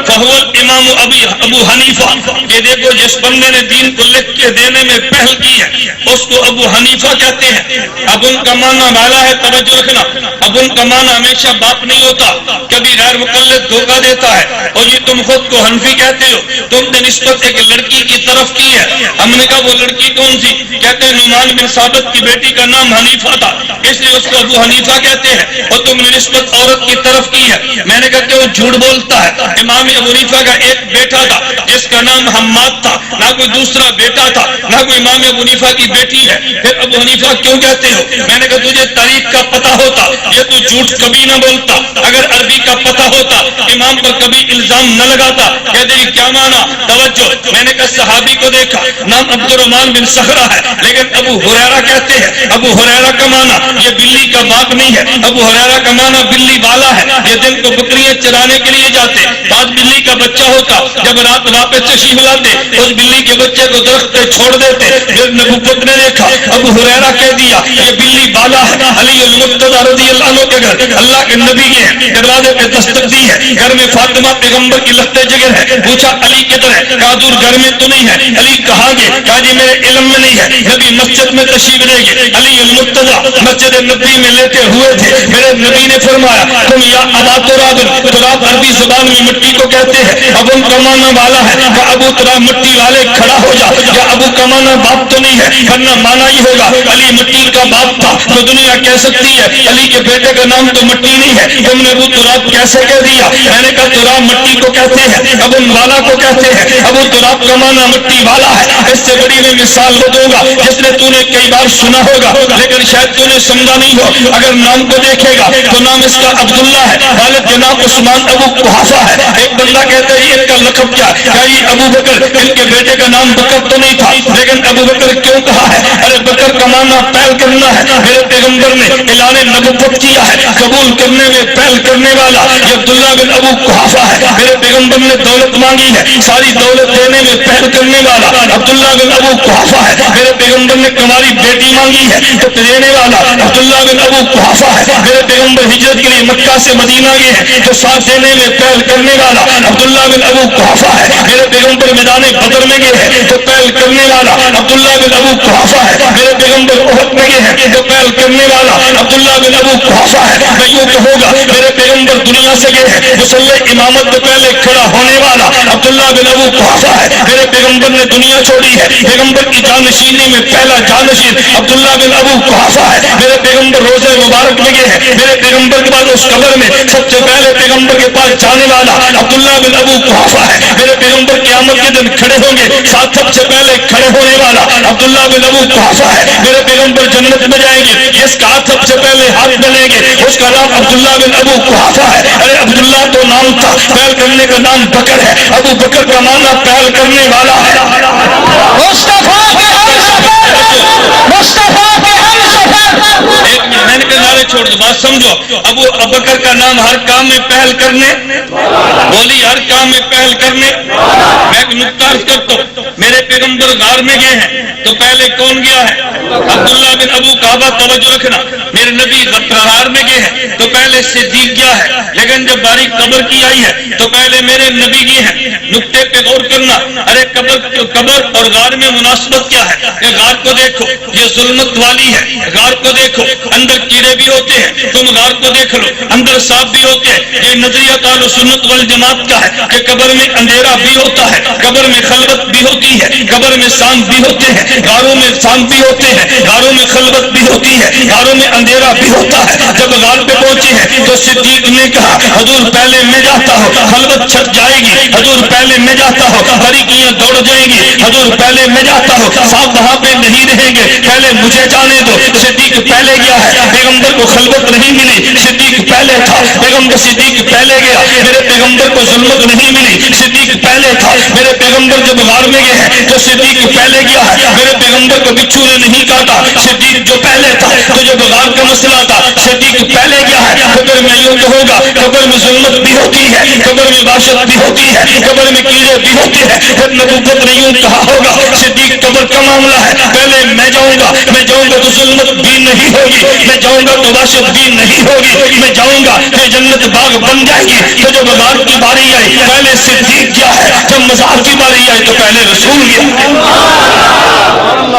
فهو الامام ابو حنیفہ، کہ دیکھو جس بندے نے دین کو لکھ کے دینے میں پہل کی ہے اس کو ابو حنیفہ کہتے ہیں۔ اب ان کا معنی والا ہے، توجہ رکھنا، اب ان کا معنی ہمیشہ باپ نہیں ہوتا، کبھی غیر مقلد دھوکہ دیتا ہے اور یہ تم خود کو حنفی کہتے ہو، تم نے نسبت ایک لڑکی کی طرف کی ہے۔ ہم نے کہا وہ لڑکی کون سی؟ کہتے ہیں نعمان بن ثابت کی بیٹی کا نام حنیفہ تھا اس لیے اس کو ابو حنیفہ کہتے ہیں، اور تم نے نسبت عورت کی طرف کی ہے۔ میں نے کہا کہ وہ جھوٹ بولتا ہے، امام ابو حنیفہ کا ایک بیٹا تھا جس کا نام حماد تھا، نہ کوئی دوسرا بیٹا تھا، نہ کوئی امام ابو حنیفہ کی بیٹی ہے، پھر ابو حنیفہ کیوں کہتے ہو؟ میں نے کہا تجھے تاریخ کا پتہ ہوتا یہ تو جھوٹ کبھی نہ بولتا، اگر عربی کا پتہ ہوتا امام پر کبھی الزام نہ لگاتا۔ کہتے ہیں کیا مانا؟ توجہ، میں نے کہا صحابی کو دیکھا نام عبد الرحمن بن صخرہ ہے، لیکن ابو ہریرہ کہتے ہیں، ابو ہریرہ کا معنی یہ بلی کا باپ نہیں ہے، ابو ہریرہ کا معنی بلی والا ہے، یہ دن کو بکریاں چرانے کے لیے جاتے، بعد بلی کا بچہ ہوتا، جب رات واپس تشریف لاتے اس بلی کے بچے کو درخت پہ چھوڑ دیتے. پھر نبوت نے دیکھا ابو ہریرہ کہہ دیا یہ بلی بالا ہے. علی المرتضی رضی اللہ عنہ کے گھر اللہ کے نبی کے ہیں, دروازے پہ دستک دی ہے, گھر میں فاطمہ پیغمبر کی لخت جگر ہے. پوچھا علی کدھر ہے؟ کہا دور گھر میں تو نہیں ہے. علی کہاں گے؟ کہا جی میرے علم میں نہیں ہے. نبی مسجد میں تشریف لے گئے. علی المرتضی مسجد نبی میں لیتے ہوئے تھے. میرے نبی نے فرمایا تم یا ابا تراب, تراب عربی زبان میں مٹی کو کہتے ہیں, ابو کمانا والا ہے. کہ ابو تراب مٹی والے کھڑا ہو جا. یا ابو کمانا باپ تو نہیں ہے, ورنہ مانا ہی ہوگا علی مٹی کا باپ تھا تو دنیا کہہ سکتی ہے علی کے بیٹے کا نام تو مٹی نہیں ہے, تم نے ابو تراب کیسے کہہ دیا؟ میں نے کہا تراب مٹی کو کہتے ہیں, ابو والا کو کہتے ہیں. ابو تراب کا مانا مٹی والا ہے. اس سے بڑی میں مثال وہ دوں گا جس نے تو نے کئی بار سنا ہوگا لیکن شاید تو نے سمجھا نہیں ہو. اگر نام کو دیکھے گا تو نام اس کا عبداللہ ہے, والد کے نام عثمان ابو قحافہ ہے. ایک بندہ کہتا ہے ان کا لقب کیا؟ کیا یہ ابو بکر, ان کے بیٹے کا نام بکر تو نہیں تھا لیکن ابو بکر کیوں کہا ہے؟ ارے بکر کا مانا پہل کرنا ہے. میرے پیغمبر نے اعلان نبوت کیا ہے, قبول کرنے میں پہل کرنے والا یہ عبداللہ بن ابو قحافہ ہے. میرے پیغمبر نے دولت مانگی ہے, ساری دولت دینے میں پہل کرنے والا عبداللہ بن ابو قحافہ ہے. میرے پیغمبر نے کماری بیٹی مانگی ہے تو دینے والا عبداللہ بن ابو قحافہ ہے. میرے پیغمبر ہجرت کے لیے مکہ سے مدینہ گئے ہیں تو ساتھ دینے میں پہل کرنے والا عبداللہ بن ابو قحافہ ہے. میرے پیغمبر میدان بدر میں گئے ہیں تو پہل کرنے والا عبداللہ بن ابو قحافہ ہے. میرے پیغمبر احد میں گئے ہیں تو پہل کرنے والا عبداللہ بن ابو قحافہ ہے. میں یوں کہوں گا میرے پیغمبر دنیا سے گئے ہیں مصلی امامت سے پہلے کھڑا ہونے والا عبداللہ بن ابو قحافہ ہے. میرے پیغمبر نے دنیا چھوڑی ہے, پیغمبر کی جانشینی میں پہلا جانشین عبداللہ بن ابو قحافہ ہے. میرے پیغمبر روزے مبارک میں گئے ہیں, میرے پیغمبر کے بعد اس قبر میں سب سے پہلے پیغمبر کے پاس جانے والا عبداللہ بن ابو قحافہ ہے. میرے پیغمبر قیامت کے دن کھڑے ہوں گے, ساتھ سب سے پہلے کھڑے ہونے والا عبداللہ بن ابو قحافہ ہے. میرے پیغمبر جنت میں جائیں گے, جس کا ہاتھ سب سے پہلے ہاتھ ملیں گے اس کا نام عبداللہ بن ابو قحافہ ہے. ارے عبداللہ تو نام تھا, پہل کرنے کا نام بکر ہے. ابو بکر کا مانا پہل کرنے والا ہے. میں نے نعرے چھوڑ دو, بات سمجھو. ابو بکر کا نام ہر کام میں پہل کرنے, بولی ہر کام میں پہل کرنے. میں ایک نقطہ عرض کرتا ہوں, میرے پیغمبر غار میں گئے ہیں تو پہلے کون گیا ہے؟ عبداللہ بن ابو قحافہ. توجہ رکھنا, میرے نبی غار میں گئے ہیں تو پہلے صدیق گیا ہے, لیکن جب باری قبر کی آئی ہے تو پہلے میرے نبی گئے ہیں. نقطے پہ غور کرنا. ارے قبر اور غار میں مناسبت کیا ہے؟ کہ غار کو دیکھو یہ ظلمت والی ہے, غار کو دیکھو اندر کیڑے بھی ہوتے ہیں, تم غار کو دیکھ لو اندر سانپ بھی ہوتے ہیں. یہ نظریہ اہل سنت والجماعت کا ہے کہ قبر میں اندھیرا بھی ہوتا ہے, قبر میں خلوت بھی ہوتی ہے, قبر میں سانپ بھی ہوتے ہیں, غاروں میں سانپ بھی ہوتے ہیں, غاروں میں خلوت بھی ہوتی ہے, غاروں میں اندھیرا بھی ہوتا ہے. جب غار پہ پہنچے ہیں تو صدیق نے کہا حضور پہلے میں جاتا ہوں, خلوت چھپ جائے گی. حضور پہلے میں جاتا ہوں, باریکیاں دوڑ جائیں گی. حضور پہلے میں جاتا ہوں, سانپ وہاں پہ نہیں رہیں گے, پہلے مجھے جانے دو. صدیق پہلے گیا ہے, پیغمبر کو خلوت نہیں ملی, صدیق پہلے تھا. پیغمبر صدیق پہلے گیا, میرے پیغمبر کو ظلمت نہیں ملی, صدیق پہلے تھا. میرے پیغمبر جب غار میں گئے ہیں تو صدیق پہلے گیا ہے, میرے پیغمبر کو بچھو نے نہیں کاٹا, صدیق جو پہلے تھا. تو جب غار کا مسئلہ تھا صدیق پہلے گیا ہے. قبر میں یوں کہوں گا, قبر میں ظلمت بھی ہوتی ہے, قبر میں وحشت بھی ہوتی ہے, قبر میں کیڑے بھی ہوتے ہیں. پھر نبوت نے یوں کہا ہوگا صدیق قبر کا معاملہ ہے, پہلے میں جاؤں گا, میں جاؤں گا تو ظلمت بھی نہیں ہوگی, میں جاؤں گا تو وحشت بھی نہیں ہوگی, میں جاؤں گا کہ جنت باغ بن جائے گی. تو جب مزار کی باری آئی پہلے صدیق کیا ہے, جب مزار کی باری آئی تو پہلے رسول گیا.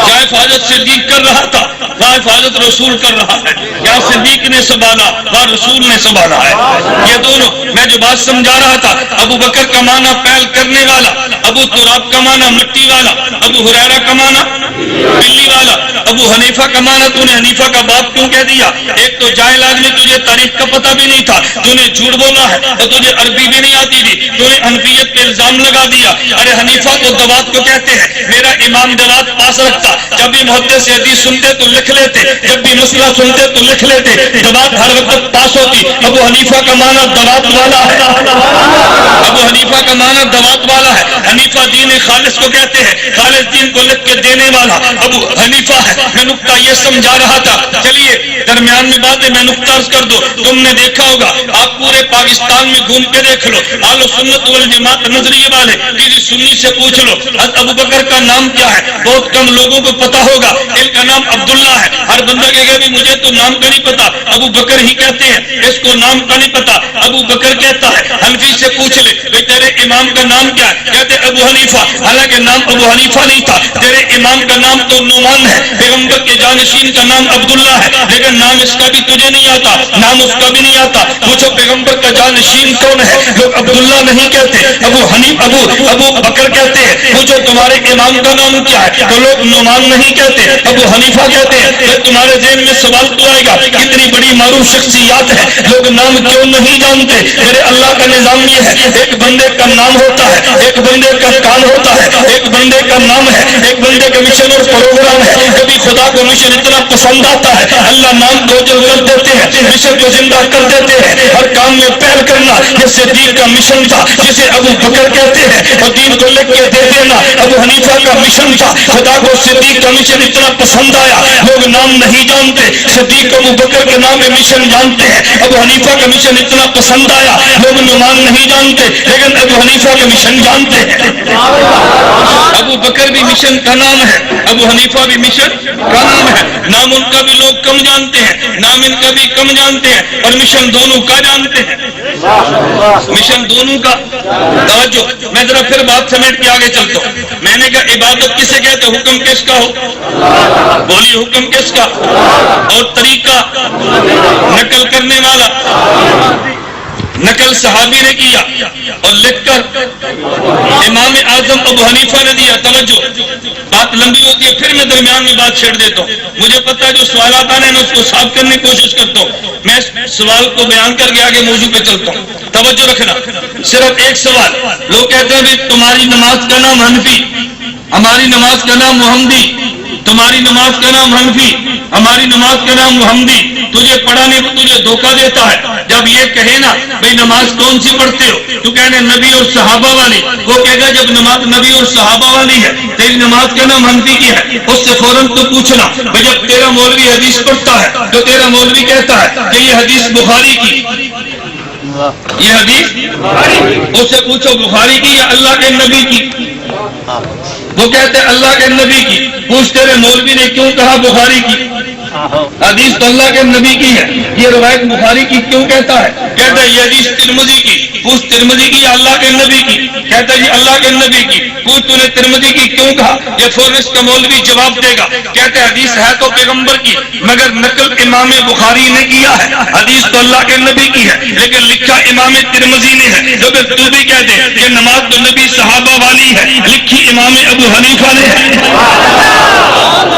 کیا حفاظت صدیق کر رہا تھا, وہاں حفاظت رسول کر رہا ہے. کیا صدیق نے سنبھالا, وہاں رسول نے سنبھالا ہے. یہ دونوں میں جو بات سمجھا رہا تھا, ابو بکر کا معنی پہل کرنے والا, ابو تراب کا معنی مٹی والا, ابو ہریرہ کا معنی بلی والا, ابو حنیفہ کا معنی تو نے حنیفہ کا باپ کیوں کہہ دیا؟ ایک تو جاہل آدمی, تجھے تاریخ کا پتہ بھی نہیں تھا, تو نے جھوٹ بولا ہے, اور تجھے عربی بھی نہیں آتی تھی, تو نے حنفیت پہ الزام لگا دیا. ارے حنیفہ تو دوات کو کہتے ہیں, میرا امام دوات پاس رکھتا, جب بھی محدث حدیث سنتے تو لکھ لیتے, جب بھی مسئلہ سنتے تو لکھ لیتے, دوات ہر وقت پاس ہوتی. ابو حنیفہ کا معنی دوات والا ہے, ابو حنیفہ کا معنی دوات والا ہے. حنیفہ دین خالص کو کہتے ہیں, خالص دین کو لکھ کے دینے والا. والا ابو حنیفہ ہے. میں نقطہ یہ سمجھا رہا تھا. چلیے درمیان میں باتیں میں نقطہ عرض کر دو. تم نے دیکھا ہوگا, آپ پورے پاکستان میں گھوم کے دیکھ لو, اہل سنت والجماعت نظریے والے کسی سنی سے پوچھ لو حضرت ابو بکر کا نام کیا ہے, بہت کم لوگوں کو پتا ہوگا. ان کا نام عبداللہ ہے. ہر بندہ کہے گا بھی مجھے تو نام کا نہیں پتا, ابو بکر ہی کہتے ہیں, اس کو نام کا نہیں پتا, ابو بکر کہتا ہے. حنفی سے پوچھ لے بھائی تیرے امام کا نام کیا ہے, کہتے ابو حنیفہ, حالانکہ نام ابو حنیفہ نہیں تھا. تیرے امام کا نام تو نعمان ہے, پیغمبر کے جانشین کا نام عبداللہ ہے, لیکن نام اس کا بھی تجھے نہیں آتا, نام اس کا بھی نہیں آتا. پوچھو پیغمبر کا جانشین کون ہے, لوگ عبداللہ نہیں کہتے, ابو بکر کہتے ہیں. پوچھو تمہارے امام کا نام کیا ہے, تو لوگ نعمان نہیں کہتے, ابو حنیفہ کہتے ہیں. پھر تمہارے ذہن میں سوال تو آئے گا, کتنی بڑی معروف شخصیات ہے, لوگ نام کیوں نہیں جانتے؟ میرے اللہ کا نظام یہ ہے, ایک بندے کا نام ہوتا ہے, ایک بندے کا کام ہوتا ہے, ایک بندے کا نام ہے, ایک بندے کا مشن اور پروگرام ہے. کبھی خدا کو مشن اتنا پسند آتا ہے, اللہ نام کو جل کر دیتے ہیں, مشن کو زندہ کر دیتے ہیں. ہر کام میں پہل کرنا یہ صدیق کا مشن تھا, جسے ابو بکر کہتے ہیں, اور دین کو لکھ کے دے دینا ابو حنیفہ کا مشن تھا. خدا کو صدیق کا مشن اتنا پسند آیا, لوگ نام نہیں جانتے. صدیق ابو بکر کے نام مشن جانتے ہیں, ابو حنیفہ کا مشن اتنا پسند آیا, لوگ نعمان نہیں جانتے, لیکن ابو حنیفہ کا مشن جانتے ہیں. ابو بکر بھی مشن کا نام ہے, ابو حنیفہ بھی مشن کا نام ہے. نام ان کا بھی لوگ کم جانتے ہیں, نام ان کا بھی کم جانتے ہیں, اور مشن دونوں کا جانتے ہیں, مشن دونوں کا. توجہ, میں ذرا پھر بات سمیٹ کے آگے چلتا ہوں. میں نے کہا عبادت کسے کہتے, حکم کس کا ہو, بولی حکم کس کا, اور طریقہ نقل کرنے والا, نقل صحابی نے کیا اور لکھ کر امام اعظم ابو حنیفہ نے دیا. توجہ, بات لمبی ہوتی ہے, پھر میں درمیان میں بات چھیڑ دیتا ہوں. مجھے پتا ہے جو سوالات آنے میں اس کو صاف کرنے کی کوشش کرتا ہوں. میں سوال کو بیان کر کے آگے موضوع پہ چلتا ہوں. توجہ رکھنا, صرف ایک سوال. لوگ کہتے ہیں تمہاری نماز کا نام حنفی, ہماری نماز کا نام محمدی, تمہاری نماز کا نام حنفی, ہماری نماز کا نام محمدی. تجھے پڑھانے کو تجھے دھوکہ دیتا ہے. جب یہ کہے نا بھئی نماز کون سی پڑھتے ہو, تو کہنے نبی اور صحابہ والی. وہ کہے گا جب نماز نبی اور صحابہ والی ہے, تیری نماز کا نام حنفی کی ہے. اس سے فوراً تو پوچھنا بھئی جب تیرا مولوی حدیث پڑھتا ہے تو تیرا مولوی کہتا ہے کہ یہ حدیث بخاری کی, یہ حدیث, اس سے پوچھو بخاری کی یا اللہ کے نبی کی. وہ کہتے ہیں اللہ کے نبی کی. پوچھ تیرے مولوی نے کیوں کہا بخاری کی, حدیث تو اللہ کے نبی کی ہے, یہ روایت بخاری کی کیوں کہتا ہے؟ کہتا ہے یہ حدیث ترمذی کی. پوچھ ترمذی کی یا اللہ کے نبی کی, کہتا ہے جی اللہ کے نبی کی. پوچھ تو نے ترمذی کی کیوں کہا, یہ فوراً اس کا مولوی جواب دے گا, کہتا ہے حدیث ہے تو پیغمبر کی مگر نقل امام بخاری نے کیا ہے, حدیث تو اللہ کے نبی کی ہے لیکن لکھا امام ترمذی نے ہے. جو تو بھی کہہ دے کہ نماز تو نبی صحابہ والی ہے, لکھی امام ابو حنیفہ نے ہے,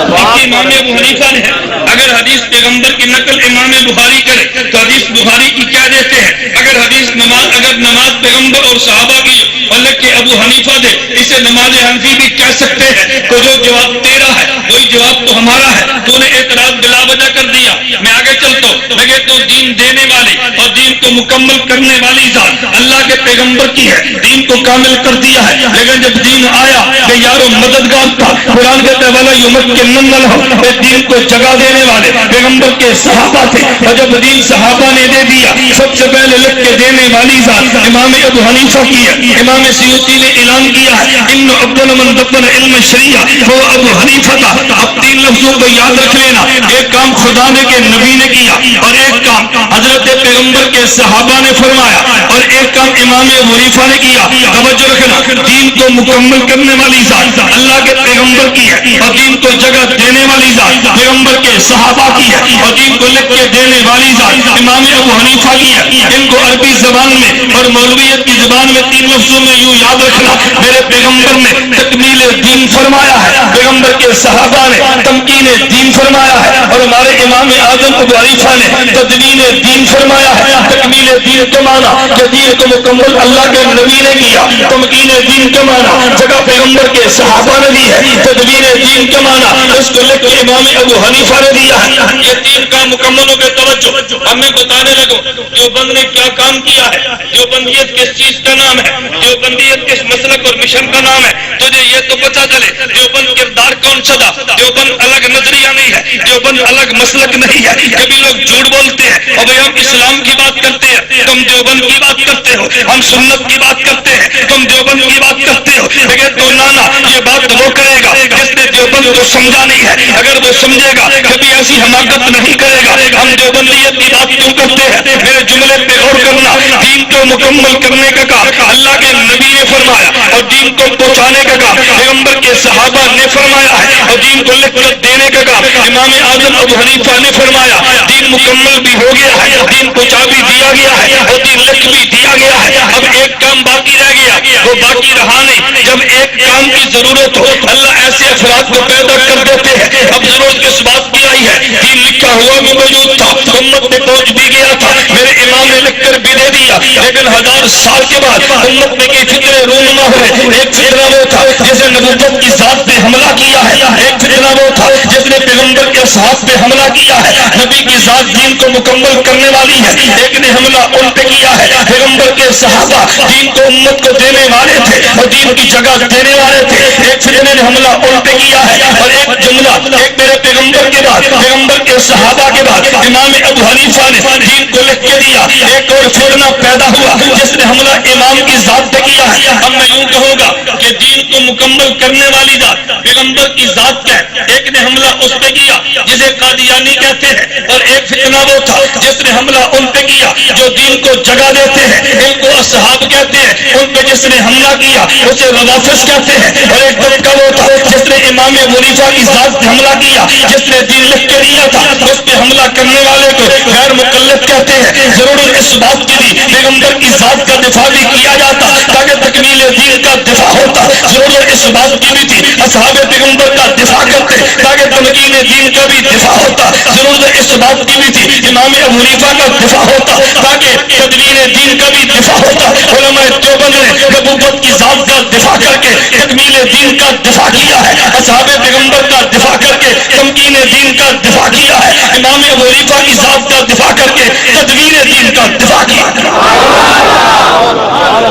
لکھی امام ابو حنیفہ نے ہے. اگر حدیث پیغمبر کی نقل امام بخاری کرے تو حدیث بخاری کی کیا دیتے ہیں. اگر حدیث اگر نماز پیغمبر اور صحابہ کی اور لکھ کے ابو حنیفہ دے, اسے نماز حنفی بھی کہہ سکتے ہیں. تو جو جواب تیرا ہے وہی جواب تو ہمارا ہے. تو نے اعتراض بلا وجہ کر دیا. میں آگے چلتا ہوں. لگے تو دین دینے والی اور دین کو مکمل کرنے والی ذات اللہ کے پیغمبر کی ہے, دین کو کامل کر دیا ہے. لیکن جب دین آیا کہ یارو مددگار تھا, قرآن کہتا ہے والا یمکنن لہم, دین کو جگہ دینے والے پیغمبر کے صحابہ تھے. اور جب دین صحابہ نے دے دیا, سب سے پہلے لکھ کے دینے والی ذات امام ابو حنیفہ کی ہے. امام سیوطی نے اعلان کیا ہے ان افضل من دبر علم شریعہ وہ ابو حنیفہ تھا. اب 3 لفظوں کو یاد رکھ لینا, ایک کام خدا نے کے نبی نے کیا, اور ایک کام حضرت پیغمبر کے صحابہ نے فرمایا, اور ایک کام امام ابو حنیفہ نے کیا. توجہ رکھنا, دین کو مکمل کرنے والی ذات اللہ کے پیغمبر کی ہے, اور دین کو جگہ دینے والی ذات پیغمبر کے صحابہ کی ہے, اور دین کو لکھ کے دینے والی ذات امام ابو حنیفہ کی ہے. ان کو عربی زبان میں اور مولویت کی زبان میں 3 لفظوں میں یوں یاد رکھنا, میرے پیغمبر نے تکمیل دین فرمایا ہے, پیغمبر کے صحابہ نے تمکین دین فرمایا ہے, اور ہمارے امام اعظم ابو حنیفہ نے تدوین دین فرمایا ہے. تکمیل دین کا معنی کہ دین کو مکمل اللہ کے نبی نے کیا، تمکین دین کا معنی جگہ پیغمبر کے صحابہ نے دی ہے، تدبیر دین کا معنی اس کو لکھ کے امام ابو حنیفہ نے دیا ہے۔ یہ تین کام مکمل ہو گئے۔ توجہ، اب میں بتانے لگوں دیوبند نے کیا کام کیا ہے، دیوبندیت کس چیز کا نام ہے، دیوبندیت کس مسلک اور مشن کا نام ہے، تجھے یہ تو پتا چلے دیوبند کردار کون سا تھا۔ دیوبند الگ نظریہ نہیں ہے، دیوبند الگ مسلک نہیں ہے۔ کبھی لوگ جھوٹ بولتے ہیں اور بھائی ہم اسلام کی بات کرتے ہیں، تم دیوبند کی بات کرتے ہو، ہم سنت کی بات کرتے ہیں، تم دیوبند کی بات کرتے ہو۔ لیکن تو نانا یہ بات وہ کرے گا جس نے دیوبند کو سمجھا نہیں ہے، اگر وہ سمجھے گا کبھی ایسی حماقت نہیں کرے گا۔ ہم دیوبندیت کی بات کیوں کرتے ہیں؟ میرے جملے پہ غور کرنا۔ دین کو مکمل کرنے کا کام اللہ کے نبی نے فرمایا اور دین کو پہنچانے کا کام پیغمبر کے صحابہ نے فرمایا ہے، اور دین کو لکھ کر دینے کا کام امام اعظم ابو حنیفہ نے فرمایا۔ دین مکمل بھی ہو گیا ہے، دین پہنچا بھی دیا گیا ہے اور دین لکھ بھی دیا گیا ہے۔ اب ایک کام باقی رہ گیا، وہ باقی رہا نہیں۔ جب ایک کام کی ضرورت ہو اللہ ایسے افراد کو پیدا کر دیتے ہیں۔ اب ضرورت کس بات کی آئی ہے؟ دین لکھا ہوا بھی موجود تھا، امت میں پہنچ بھی گیا تھا، میرے امام نے لکھ کر بھی دے دیا، لیکن 1000 سال کے بعد امت میں کئی فتنے رونما ہوئے۔ ایک فتنہ وہ تھا جس نے نبوت کی ذات پہ حملہ کیا ہے، ایک فتنہ وہ تھا جس نے پیغمبر کے اصحاب پہ حملہ کیا ہے۔ نبی کی ذات دین کو مکمل کرنے والی ہے، ایک نے حملہ ان پہ کیا ہے۔ پیغمبر کے صحابہ دین کو امت کو دینے والے تھے اور دین کی جگہ دینے والے تھے، ایک فتنے نے حملہ ان پہ کیا ہے۔ اور ایک جملہ ایک میرے پیغمبر کے بعد، پیغمبر کے صحابہ کے بعد امام ابو حنیفہ نے دین کو لکھ کے دیا۔ ایک اور فتنہ پیدا ہوا جس نے حملہ امام کی ذات پہ کیا ہے۔ اب میں یوں کہوں گا کہ دین کو مکمل کرنے والی ذات پیغمبر کی ذات کا ہے، ایک نے حملہ اس پہ کیا جسے قادیانی کہتے ہیں، اور ایک فتنہ وہ تھا جس نے حملہ ان پہ کیا جو دین کو جگہ دیتے ہیں، ان کو اصحاب کہتے ہیں، ان پہ جس نے حملہ کیا اسے روافض کہتے ہیں۔ اور ایک طبقہ وہ تھا جس نے امام ابو حنیفہ کی ذات پہ حملہ کیا، جس نے دین لکھ کے دیا تھا، اس پہ حملہ کرنے والے کو غیر مکلف کہتے ہیں۔ ضرورت اس بات کی تھی پیغمبر کی ذات کا دفاع بھی کیا جاتا تاکہ تکمیل دین کا دفاع ہوتا، ضرورت اس بات کی بھی تھی اصحاب پیغمبر کا دفاع کرتے تاکہ تمکین دین کا بھی دفاع ہوتا، ضرورت اس بات کی بھی تھی امام ابو حنیفہ کا دفاع ہوتا تاکہ تدبیر دین کا بھی دفاع ہوتا۔ علماء دیوبند نے نبوت کی ذات کا دفاع کر کے تکمیل دین کا دفاع کیا ہے، اصحاب پیغمبر کا دفاع کر کے تمکین دین کا دفاع کیا ہے، امام ابو حنیفہ کی ذات کا دفاع کر کے تدبیر دین کا دفاع کیا۔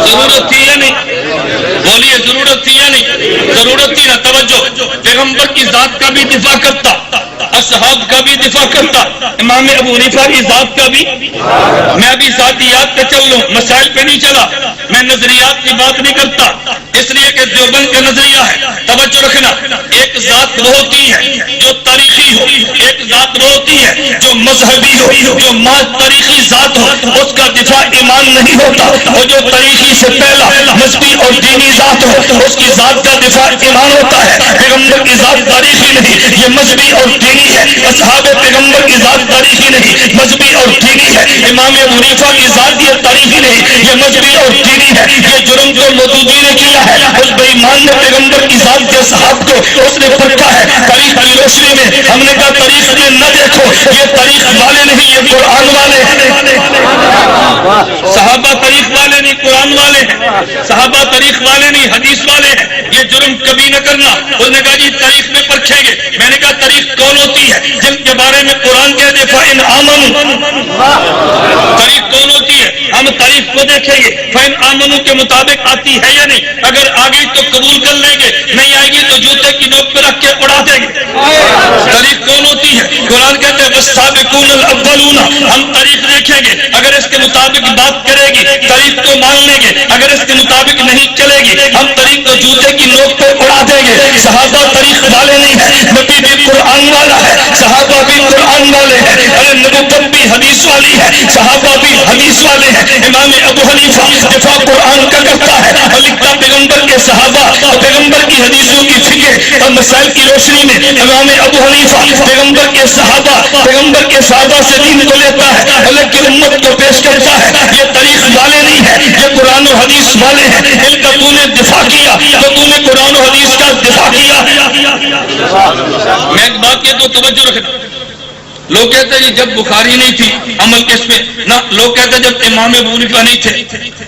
ضرورت تھی یا نہیں؟ بولیے ضرورت تھی یا نہیں؟ ضرورت تھی نا۔ توجہ، پیغمبر کی ذات کا بھی دفاع کرتا، اصحاب کا بھی دفاع کرتا، امام ابو حنیفہ کی ذات کا بھی۔ میں ابھی ذاتیات پہ چل لوں، مسائل پہ نہیں چلا، میں نظریات کی بات نہیں کرتا، اس لیے کہ دیوبند کا نظریہ ہے۔ توجہ رکھنا، ایک ذات وہ ہوتی ہے جو تاریخی ہو، ایک ذات وہ ہوتی ہے جو مذہبی ہو۔ جو تاریخی ذات ہو اس کا دفاع ایمان نہیں ہوتا، اور جو تاریخی سے پہلا مذہبی اور دینی ذات ہو اس کی ذات کا دفاع ایمان ہوتا ہے۔ پیغمبر کی ذات تاریخی نہیں، یہ مذہبی اور دینی ہے۔ اصحاب پیغمبر کی ذات تاریخی نہیں، مذہبی اور دینی ہے۔ امام ابو حنیفہ کی ذات یہ تاریخی نہیں، یہ مذہبی اور دینی ہے۔ یہ جرم جو مودودی نے کیا ہے اس بے ایمان نے پیغمبر کی ذات کے صحاب کو اس نے پرکھا ہے تاریخ کی روشنی میں۔ ہم نے کہا تاریخ میں نہ دیکھو، یہ تاریخ والے نہیں، یہ قرآن والے ہیں۔ صحابہ تاریخ والے نہیں، قرآن والے ہیں۔ صحابہ تاریخ والے نہیں، حدیث والے ہیں۔ یہ جرم کبھی نہ کرنا۔ اس نے کہا جی تاریخ میں پرکھیں گے، میں نے کہا تاریخ کون ہوتی ہے جن کے بارے میں قرآن کہہ دے فَإِنْ آمَنُوا۔ تاریخ کون ہوتی ہے؟ ہم تاریخ کو دیکھیں گے فَإِنْ آمَنُوا کے مطابق آتی ہے یا نہیں، اگر آ گئی تو قبول کر لیں گے، نہیں آئے گی تو جوتے کی نوک پہ رکھ کے اڑا دیں گے۔ تاریخ کون ہوتی ہے؟ قرآن کہتے ہیں وَالسَّابِقُونَ الْأَوَّلُونَ۔ ہم تاریخ دیکھیں گے، اگر اس کے مطابق بات کرے گی تاریخ کو مان لیں گے، اگر اس کے مطابق نہیں چلے گی ہم تاریخ کو جوتے کی نوک پہ اڑا دیں گے۔ صحابہ تاریخ والے نہیں ہیں، نبی بھی قرآن والا ہے، صحابہ بھی قرآن والے ہیں، ارے نبوت بھی حدیث والی ہے، صحابہ بھی حدیث والے ہیں۔ امام ابو حنیفہ دفاع قرآن کا کرتا ہے اور لکھتا پیغمبر کے صحابہ اور پیغمبر کی حدیثوں کی فکر اور مسائل کی روشنی میں امام ابو حنیفہ پیغمبر کے صحابہ سے دین کو لیتا ہے اور لیکن امت کو پیش کرتا ہے۔ یہ تاریخ والے نہیں ہے، یہ قرآن و حدیث والے ہیں۔ ان کا تو نے دفاع کیا تو تو نے قرآن و حدیث کا دفاع کیا۔ میں ایک بات یہ تو توجہ رکھنا، لوگ کہتے ہیں جب بخاری نہیں تھی عمل کس پہ نہ، لوگ کہتے ہیں جب امام ابو حنیفہ نہیں تھے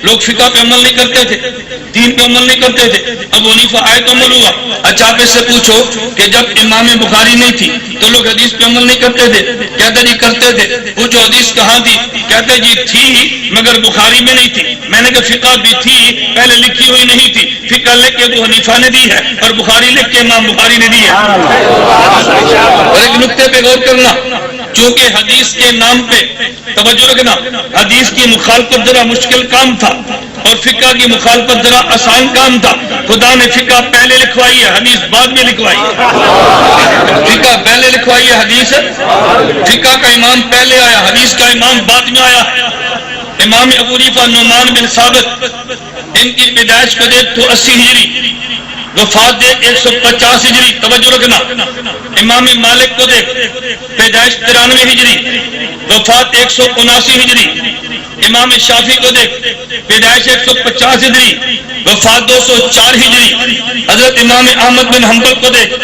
لوگ فقہ پہ عمل نہیں کرتے تھے، دین پہ عمل نہیں کرتے تھے، ابو حنیفہ آئے تو عمل ہوا۔ اچھا آپ اس سے پوچھو کہ جب امام بخاری نہیں تھی تو لوگ حدیث پہ عمل نہیں کرتے تھے؟ کہتے جی کرتے تھے۔ پوچھو حدیث کہاں تھی؟ کہتے جی تھی مگر بخاری میں نہیں تھی۔ میں نے کہا فقہ بھی تھی، پہلے لکھی ہوئی نہیں تھی، فقہ لکھ کے ابو حنیفہ نے دی ہے اور بخاری لکھ کے امام بخاری نے دی ہے۔ اور ایک نقطے پہ غور کرنا، چونکہ حدیث کے نام پہ توجہ رکھنا، حدیث کی مخالفت ذرا مشکل کام تھا اور فقہ کی مخالفت ذرا آسان کام تھا۔ خدا نے فقہ پہلے لکھوائی ہے، حدیث بعد میں لکھوائی ہے۔ فقہ پہلے لکھوائی ہے، حدیث فقہ کا امام پہلے آیا، حدیث کا امام بعد میں آیا۔ امام ابو حنیفہ نعمان بن ثابت، ان کی پیدائش کو دیکھ تو 80 ہجری، وفات دیکھ 150 ہجری، توجہ رکھنا۔ امام مالک کو دیکھ پیدائش 93 ہجری، وفات 179 ہجری۔ امام شافعی کو دیکھ پیدائش 150 ہجری، وفات 204 ہجری۔ حضرت امام احمد بن حنبل کو دیکھ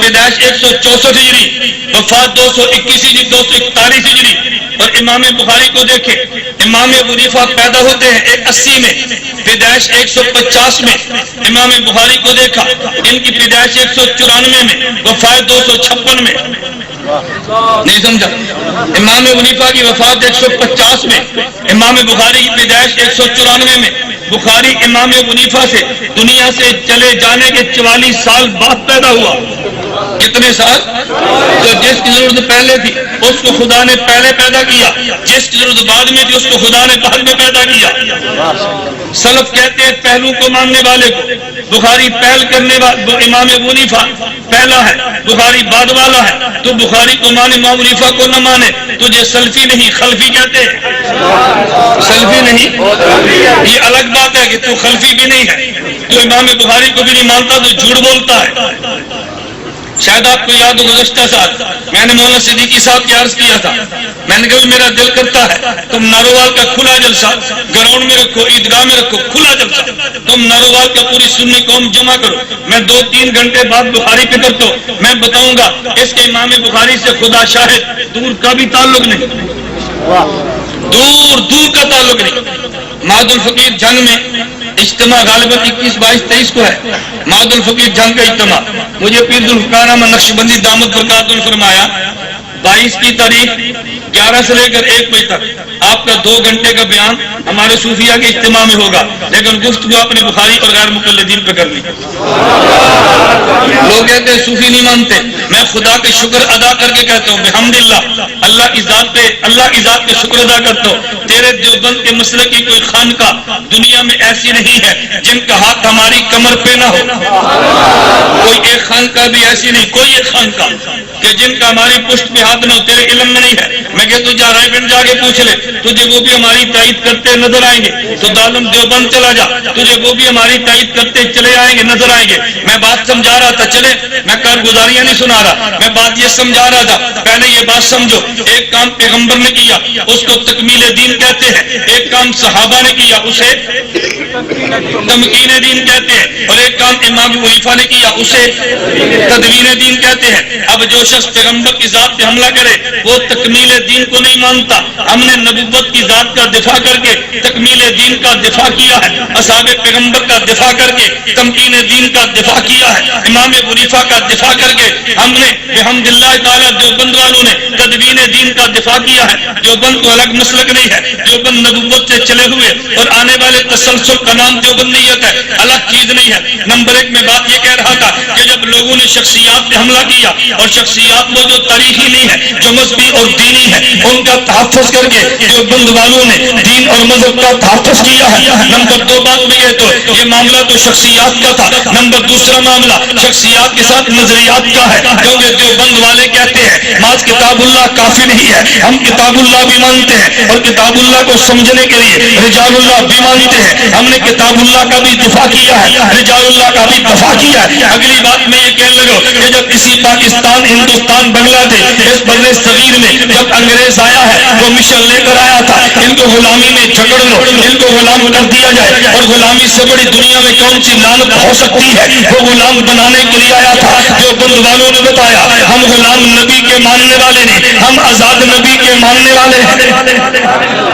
پیدائش 164 ہجری، وفات 221 ہجری، 241 ہجری۔ اور امام بخاری کو دیکھیں، امام ابو حنیفہ پیدا ہوتے ہیں 180 میں، پیدائش 150 میں۔ امام بخاری کو دیکھا، ان کی پیدائش 194 میں، وفات 256 میں۔ نہیں سمجھا؟ امام ابو حنیفہ کی وفات 150 میں، امام بخاری کی پیدائش 194 میں۔ بخاری امام ابو حنیفہ سے دنیا سے چلے جانے کے 44 سال بعد پیدا ہوا۔ کتنے سال؟ تو جس کی ضرورت پہلے تھی اس کو خدا نے پہلے پیدا کیا، جس کی ضرورت بعد میں تھی اس کو خدا نے بعد میں پیدا کیا۔ سلف کہتے ہیں پہلو کو ماننے والے کو، بخاری پہل کرنے والا امام ابو حنیفہ پہلا ہے، بخاری بعد والا ہے، تو بخاری کو مانے امام ابو حنیفہ کو نہ مانے تجھے سلفی نہیں خلفی کہتے ہیں۔ سلفی نہیں، یہ الگ بات ہے کہ تو خلفی بھی نہیں ہے، تو امام بخاری کو بھی نہیں مانتا تو جھوٹ بولتا ہے۔ شاید آپ کو یاد ہو گزشتہ سال میں نے مولانا صدیقی صاحب کی عرض کیا تھا، میں نے کہا میرا دل کرتا ہے تم نارووال کا کھلا جلسہ گراؤنڈ میں رکھو، عیدگاہ میں رکھو، کھلا جلسہ، تم نارووال کا پوری سنی قوم جمع کرو، میں 2-3 گھنٹے بعد بخاری پہ کرتا ہوں، میں بتاؤں گا اس کے امام بخاری سے خدا شاہد دور کا بھی تعلق نہیں، دور کا تعلق نہیں۔ معاد الفقیر جنگ میں اجتماع غالباً 21، 22، 23 کو ہے، معاد الفقیر جنگ کا اجتماع۔ مجھے پیر ذوالفقار احمد نقشبندی دامت برکاتہ فرمایا 22 کی تاریخ 11 سے لے کر 1 بجے تک آپ کا 2 گھنٹے کا بیان ہمارے صوفیہ کے اجتماع میں ہوگا، لیکن گفتگو اپنے بخاری اور غیر مقلدین پہ کرنی۔ لوگ کہتے ہیں صوفی نہیں مانتے، میں خدا کے شکر ادا کر کے کہتا ہوں بحمدللہ، اللہ کی ذات پہ شکر ادا کرتا ہوں۔ تیرے دیوبند کے مسئلے کی کوئی خانقاہ دنیا میں ایسی نہیں ہے جن کا ہاتھ ہماری کمر پہ نہ ہو، کوئی ایک خانقاہ بھی ایسی نہیں، کوئی ایک خانقاہ کہ جن کا ہماری پشت پہ ہاتھ نہ ہو، تیرے علم میں نہیں ہے۔ میں کہ تو جا رائے گنج جا کے پوچھ لے، تجھے وہ بھی ہماری تائید کرتے نظر آئیں گے، تو دارالعلوم دیوبند چلا جا، تجھے وہ بھی ہماری تائید کرتے چلے آئیں گے، نظر آئیں گے۔ میں بات سمجھا رہا تھا، چلے میں کارگزاریاں نہیں سنا رہا، میں بات یہ سمجھا رہا تھا، پہلے یہ بات سمجھو، ایک کام پیغمبر نے کیا اس کو تکمیل دین کہتے ہیں، ایک کام صحابہ نے کیا اسے تمکین دین کہتے ہیں، اور ایک کام امام ابو حنیفہ نے کیا اسے تدوین دین کہتے ہیں۔ اب جو شخص پیغمبر کی ذات پہ حملہ کرے وہ تکمیل دین کو نہیں مانتا۔ ہم نے نبوت کی ذات کا دفاع کر کے تکمیل دین کا دفاع کیا ہے، اصحاب پیغمبر کا دفاع کر کے تمکین دین کا دفاع کیا ہے، امام ابو حنیفہ کا دفاع کر کے ہم نے بحمداللہ تعالیٰ دیوبند والوں نے تدوین دین کا دفاع کیا ہے۔ دیوبند کو الگ مسلک نہیں ہے، دیوبند نبوت سے چلے ہوئے اور آنے والے تسلسل کا نام دیوبندیت ہے، الگ چیز نہیں ہے۔ نمبر 1 میں بات یہ کہہ رہا تھا کہ جب لوگوں نے شخصیات پہ حملہ کیا، اور شخصیات وہ جو تاریخی نہیں ہے، جو مذہبی اور دینی ہے، ان کا تحفظ کر کے دیوبند والوں نے دین اور مذہب کا تحفظ کیا ہے۔ نمبر 2 بات میں یہ تو یہ معاملہ تو شخصیات کا تھا۔ نمبر 2 معاملہ شخصیات کے ساتھ نظریات کا ہے، کیونکہ دیوبند والے کہتے ہیں ماذ کتاب اللہ کافی نہیں ہے، ہم کتاب اللہ بھی مانتے ہیں، اور کتاب اللہ کو سمجھنے کے لیے رجال اللہ بھی مانتے ہیں۔ ہم نے کتاب اللہ کا بھی دفاع کیا ہے، رجال اللہ کا بھی دفاع کیا ہے۔ اگلی بات میں یہ کہنے لگا کہ جب کسی پاکستان، ہندوستان، بنگلہ دیش اس بر صغیر میں جب انگریز آیا ہے وہ مشن لے کر آیا تھا ان کو غلامی میں جکڑ لو، ان کو غلام کر دیا جائے، اور غلامی سے بڑی دنیا میں کون سی لعنت ہو سکتی ہے، وہ غلام بنانے کے لیے آیا تھا۔ جو بند والوں نے بتایا ہم غلام نبی کے ماننے والے نہیں، ہم آزاد نبی کے ماننے والے ہیں۔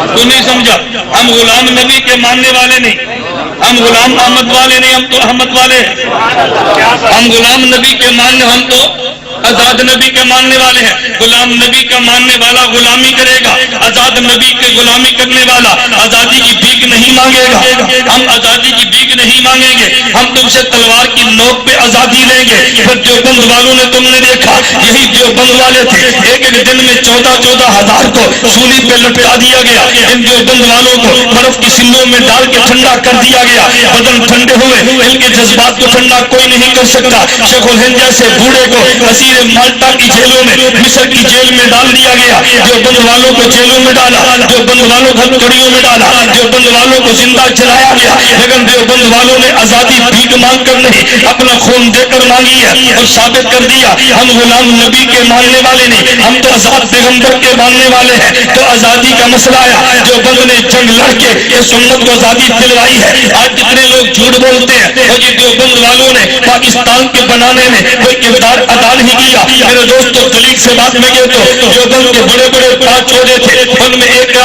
تو نہیں سمجھا، ہم غلام نبی کے ماننے والے نہیں، ہم غلام احمد والے نہیں، ہم تو احمد والے ہیں۔ ہم غلام نبی کے ماننے، ہم تو آزاد نبی کے ماننے والے ہیں۔ غلام نبی کا ماننے والا غلامی کرے گا، آزاد نبی کے غلامی کرنے والا آزادی کی بھیک نہیں مانگے گا۔ ہم آزادی کی بھیک نہیں مانگیں گے، ہم تم سے تلوار کی نوک پہ آزادی لیں گے۔ پھر دیوبند والوں نے تم نے دیکھا، یہی دیوبند والے تھے، ایک ایک دن میں 14,000 کو سولی پہ لٹکا دیا گیا۔ ان دیوبند والوں کو برف کی سندھوں میں ڈال کے ٹھنڈا کر دیا گیا، بدن ٹھنڈے ہوئے، ان کے جذبات کو ٹھنڈا کوئی نہیں کر سکتا۔ شیخ الہند جیسے بوڑھے کو اسیر مالٹا کی جیلوں میں، مصر کی جیل میں ڈال دیا گیا۔ دیوبند والوں کو جیلوں میں ڈالا، دیوبند والوں کو ہتھکڑیوں میں ڈالا، دیوبند والوں کو زندہ جلایا گیا، لیکن دیوبند والوں نے آزادی بھیک مانگ کر نہیں، اپنا خون دے کر مانگی ہے اور ثابت کر دیا ہم غلام نبی کے ماننے والے نہیں، ہم تو آزاد پیغمبر کے ماننے والے ہیں۔ تو آزادی کا مسئلہ آیا، دیوبند نے جنگ لڑ کے اس امت کو آزادی دلوائی ہے۔ آج جتنے لوگ جھوٹ بولتے ہیں اور یہ دیوبند والوں نے پاکستان کے بنانے میں کوئی کردار ادا نہیں کیا۔ میرے دوستوں دلیل سے بات میں کہتا ہوں، دیوبند کے بڑے بڑے 5 عہدے تھے، ان میں ایک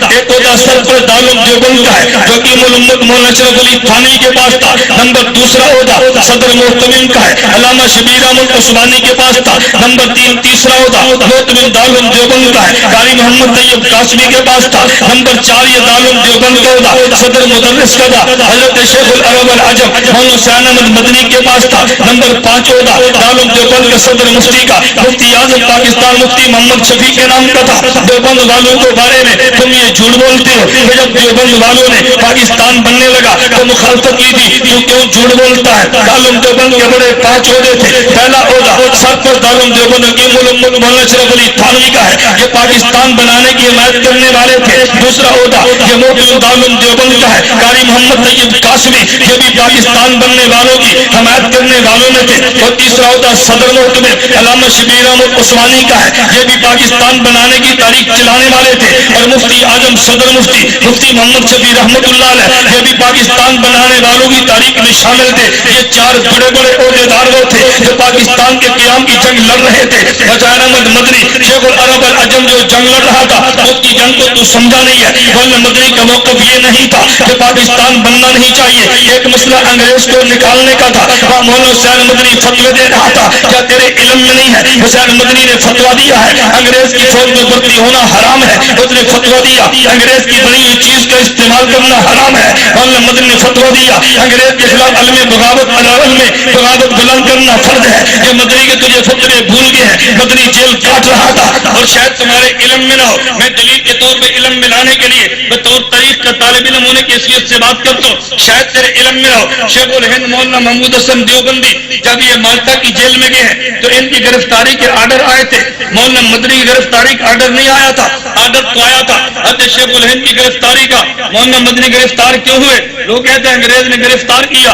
ایک عہدہ سرپرست دارالعلوم دیوبند کا ہے جو کہ مولانا اشرف علی تھانوی کے پاس تھا۔ نمبر 2 عہدہ صدر محتمم کا ہے، علامہ شبیر احمد عثمانی کے پاس تھا۔ نمبر 3 عہدہ محتمم دارالعلوم دیوبند کا ہے، قاری محمد طیب قاسمی کے پاس تھا۔ نمبر 4 یہ دارالعلوم دیوبند کا عہدہ صدر مدرس کا تھا، حضرت شیخ العرب العجم مولانا حسین احمد مدنی کے پاس تھا۔ نمبر 5 عہدہ دارالعلوم دیوبند کے صدر مفتی کا مفتی اعظم پاکستان مفتی محمد شفیع کے نام کا تھا۔ دیوبند والوں کے بارے میں تم یہ جھوٹ بولتے ہو کہ جب دیوبند والوں نے پاکستان بننے لگا تو مخالفت کی تھی، تو کیوں جھوٹ بولتا ہے؟ دارالعلوم دیوبند کے بڑے 5 عہدے تھے۔ پہلا عہدہ سرپرست دارالعلوم دیوبند حکیم الامت مولانا اشرف علی تھانوی کا ہے، یہ پاکستان بنانے کی حمایت کرنے والے تھے۔ دوسرا عہدہ یہ محتمم دارالعلوم دیوبند کا ہے، قاری محمد طیب قاسمی، یہ بھی پاکستان بننے والوں کی حمایت کرنے والوں میں تھے۔ اور تیسرا عہدہ صدر محتمم علامہ شبیر احمد عثمانی کا ہے، یہ بھی پاکستان بنانے کی تاریخ چلانے والے تھے۔ اور مفتی اعظم صدر مفتی محمد شفیع رحمۃ اللہ علیہ، یہ بھی پاکستان بنانے والوں کی تاریخ میں شامل تھے۔ یہ 4 بڑے بڑے عہدیدار وہ تھے جو پاکستان کے قیام کی جنگ لڑ رہے تھے۔ حسین احمد مدنی شیخ العرب العجم جو جنگ لڑ رہا تھا، اس کی جنگ کو تو سمجھا نہیں ہے۔ مولانا مدنی کا موقف یہ نہیں تھا کہ پاکستان بننا نہیں چاہیے، ایک مسئلہ انگریز کو نکالنے کا تھا۔ وہاں مولانا حسین مدنی فتوے دے رہا تھا، کیا تیرے علم میں نہیں ہے؟ حسین مدنی نے فتوا دیا ہے انگریز کی فوج میں بھرتی ہونا حرام ہے، اس نے فتوا دیا انگریز کی بنی ہوئی چیز کا استعمال کرنا حرام ہے۔ مولانا مدنی نے فتوا دیا انگریز کے خلاف علم بغاوت میں بغاوت بلند کرنا فرض ہے۔ یہ مدنی کے تجھے فتوے بھول گئے ہیں، مدنی جیل کاٹ رہا تھا اور شاید تمہارے علم میں نہ ہو۔ میں دلیل کے طور پہ علم میں لانے کے لیے بطور تاریخ کا طالب علم ہونے کی حیثیت سے بات کرتا ہوں، شاید تیرے علم میں نہ ہو۔ شیخ الہند مولانا محمود حسن دیوبندی جب یہ مالٹا کی جیل میں گئے ہیں تو ان کی گرفتاری کے آرڈر آئے تھے، مولانا مدنی کی گرفتاری کا آرڈر نہیں آیا تھا، آرڈر تو آیا تھا حضرت شیخ الہند کی گرفتاری کا۔ مولانا مدنی گرفتار کیوں ہوئے؟ لوگ کہتے ہیں انگریز نے گرفتار کیا،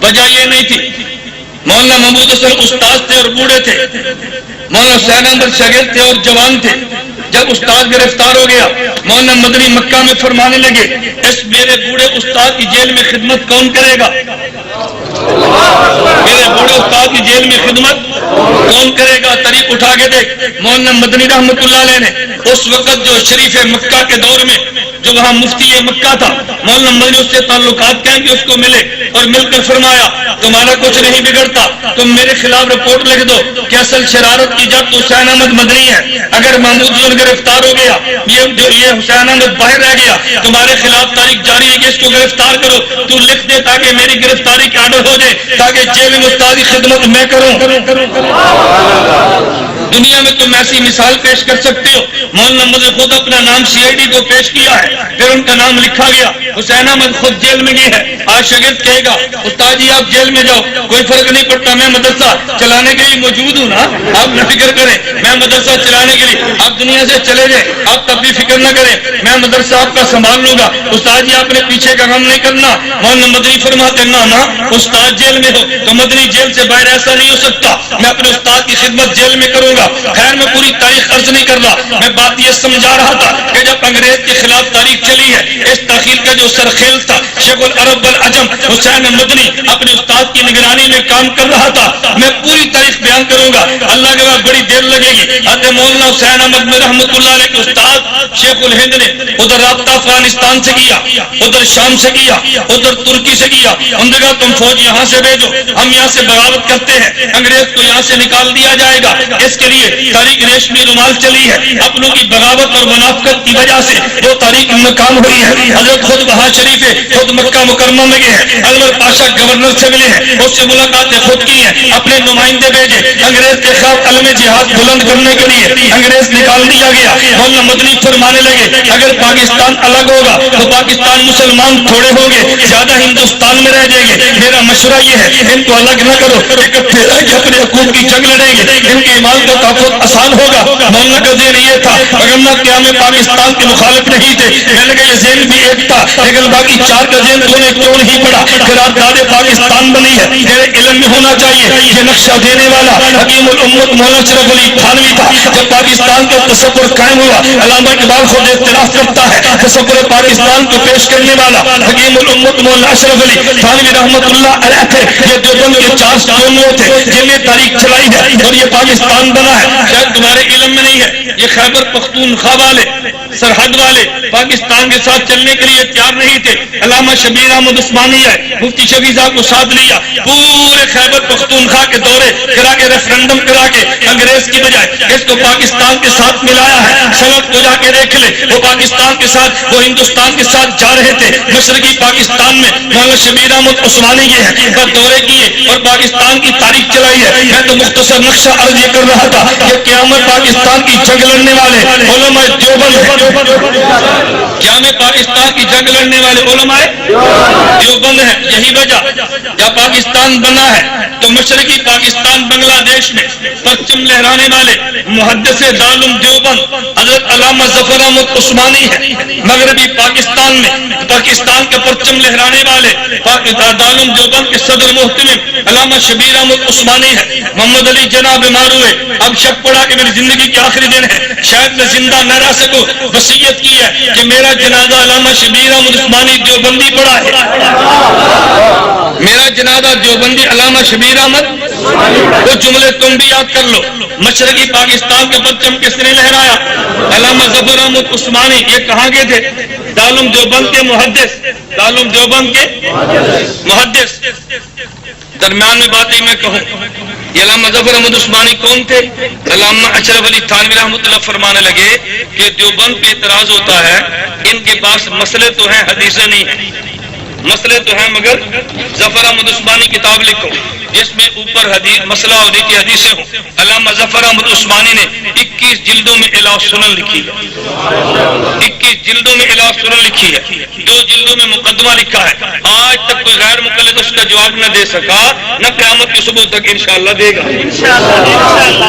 وجہ یہ نہیں تھی۔ مولانا محمود حسن استاد تھے اور بوڑھے تھے، مولانا حسین احمد شاگرد تھے اور جوان تھے۔ جب استاد گرفتار ہو گیا، مولانا مدنی مکہ میں فرمانے لگے اس میرے بوڑھے استاد کی جیل میں خدمت کون کرے گا؟ میرے بوڑھے استاد کی جیل میں خدمت کون کرے گا؟ طریق اٹھا کے دیکھ۔ مولانا مدنی رحمت اللہ علیہ نے اس وقت جو شریف مکہ کے دور میں جو وہاں مفتی مکہ تھا، مولانا مدنی اس سے تعلقات کہیں کہ اس کو ملے اور مل کر فرمایا تمہارا کچھ نہیں بگڑتا، تم میرے خلاف رپورٹ لکھ دو کہ اصل شرارت کی جب تو حسین احمد مدنی ہے، اگر محمود حسن گرفتار ہو گیا، یہ حسین احمد باہر رہ گیا، تمہارے خلاف تاریخ جاری ہے کہ اس کو گرفتار کرو، تو لکھ دے تاکہ میری گرفتاری کا آرڈر ہو جائے، تاکہ جیل میں استاد کی خدمت میں کروں۔ دنیا میں تم ایسی مثال پیش کر سکتے ہو، مولانا مدنی خود اپنا نام CID کو پیش کیا ہے، پھر ان کا نام لکھا گیا، حسین احمد خود جیل میں گئے ہیں۔ آج شاگرد کہے گا استاد جی آپ جیل میں جاؤ، کوئی فرق نہیں پڑتا، میں مدرسہ چلانے کے لیے موجود ہوں نا، آپ نہ فکر کریں، میں مدرسہ چلانے کے لیے، آپ دنیا سے چلے جائیں، آپ تب بھی فکر نہ کریں، میں مدرسہ آپ کا سنبھال لوں گا، استاد جی آپ نے پیچھے کا غم نہیں کرنا۔ مولانا مدنی فرماتے نا استاد جیل میں ہو تو مدنی جیل سے باہر ایسا نہیں ہو سکتا، میں اپنے استاد کی خدمت جیل میں کروں گا۔ گا. خیر میں پوری تاریخ عرض نہیں کر رہا, میں بات یہ سمجھا رہا تھا کہ جب انگریز کے خلاف تاریخ چلی ہے, اس تاخیر کا جو سرخیل تھا شیخ العرب والعجم حسین مدنی اپنے استاد کی نگرانی میں کام کر رہا تھا. میں پوری تاریخ بیان کروں گا, اللہ کے بعد بڑی دیر لگے گی. حضرت مولانا حسین احمد میں رحمۃ اللہ علیہ کے استاد شیخ الہند نے ادھر رابطہ افغانستان سے کیا, ادھر شام سے کیا, ادھر ترکی سے کیا. انہوں نے کہا تم فوج یہاں سے بھیجو, ہم یہاں سے بغاوت کرتے ہیں, انگریز کو یہاں سے نکال دیا جائے گا. اس کے لیے تاریخ ریشمی رومال چلی ہے. اپنوں کی بغاوت اور منافقت کی وجہ سے وہ تاریخ ناکام ہوئی ہے. حضرت خود وہاں شریف ہے, خود مکہ مکرمہ میں گئے ہیں, انور پاشا گورنر سے ملے ہیں, اس سے ملاقاتیں خود کی ہیں, اپنے نمائندے بھیجے. انگریز کے خلاف علم جہاد بلند کرنے کے لیے انگریز نکال دیا گیا. مولانا مدنی فرمانے لگے اگر پاکستان الگ ہوگا تو پاکستان مسلمان تھوڑے ہوں گے, زیادہ ہندوستان میں رہ جائیں گے. میرا مشورہ یہ ہے ان کو الگ نہ کرو, اکٹھے رہ کے اپنے حقوق کی جنگ لڑیں گے, ان کے ایمان کا تحفظ آسان ہوگا. مولانا کا ذہن یہ تھا اگر کیا میں پاکستان کے مخالف نہیں تھے, میں نے کہا یہ ذہن بھی ایک تھا, لیکن باقی چار کا ذہن تو نے کیوں نہیں پڑا. قرارداد پاکستان بنی ہے, میرے علم میں ہونا چاہیے. یہ نقشہ دینے والا حکیم الامت مولانا اشرف علی تھانوی تھا. جب پاکستان کا تصور قائم ہوا, علامہ اقبال خود اعتراف کرتا ہے تصور پاکستان کو پیش کرنے والا حکیم الامت مولانا اشرف علی تھانوی رحمۃ اللہ علیہ تھے. یہ دیوبند کے 4 قوموں تھے جن نے تاریخ چلائی ہے اور یہ پاکستان بنا ہے. شاید تمہارے علم میں نہیں ہے, یہ خیبر پختونخوا والے سرحد والے پاکستان کے ساتھ چلنے کے لیے تیار نہیں تھے. علامہ شبیر احمد عثمانی ہے, مفتی شفیع صاحب کو ساتھ لیا, پورے خیبر پختونخوا کے دورے کرا کے ریفرنڈم کرا کے انگریز کی بجائے اس کو پاکستان کے ساتھ ملایا ہے. سند کو جا کے دیکھ لے, وہ پاکستان کے ساتھ وہ ہندوستان کے ساتھ جا رہے تھے. مشرقی پاکستان میں مولانا شبیر احمد عثمانی یہ ہے پر دورے کیے اور پاکستان کی تاریخ چلائی ہے. میں تو مختصر نقشہ عرض یہ کر رہا تھا کہ قیامت پاکستان کی جنگ لڑنے والے علماء دیوبند ہے. قیامت پاکستان کی جنگ لڑنے والے علماء دیوبند ہے. یہی وجہ جب پاکستان بنا ہے تو مشرقی پاکستان بنگلہ دیش میں پرچم لہرانے والے محدث دارالعلوم دیوبند حضرت علامہ ظفر احمد عثمانی ہے. مغربی پاکستان میں پاکستان کا پرچم لہرانے والے دارالعلوم دیوبند کے صدر محتمم علامہ شبیر احمد عثمانی ہے. محمد علی جناح بیمار ہوئے, اب شک پڑا کہ میری زندگی کے آخری دن ہے, شاید میں زندہ نہ رہ سکوں. وصیت کی ہے کہ میرا جنازہ علامہ شبیر احمد عثمانی دیوبندی پڑا ہے. میرا جنازہ دیوبندی علامہ شبیر احمد. وہ جملے تم بھی یاد کر لو. مشرقی پاکستان کا پرچم کس نے لہرایا؟ علامہ ظفر احمد عثمانی. یہ کہاں کے تھے؟ دارالعلوم دیوبند کے محدث. دارالعلوم دیوبند کے محدث. درمیان میں بات ہی میں کہوں, یہ علامہ ظفر احمد عثمانی کون تھے؟ علامہ اشرف علی تھانوی رحمۃ اللہ فرمانے لگے کہ دیوبند پہ اعتراض ہوتا ہے, ان کے پاس مسئلے تو ہیں, حدیثیں نہیں ہیں. مسئلے تو ہیں مگر ظفر احمد عثمانی کتاب لکھو جس میں اوپر حدیث مسئلہ اور نیچے حدیثیں ہوں. علامہ ظفر احمد عثمانی نے 21 جلدوں میں الہ سنن لکھی ہے. 21 جلدوں میں الہ سنن لکھی ہے. 2 جلدوں میں مقدمہ لکھا ہے. آج تک کوئی غیر مقلد اس کا جواب نہ دے سکا, نہ قیامت کی صبح تک انشاءاللہ دے گا.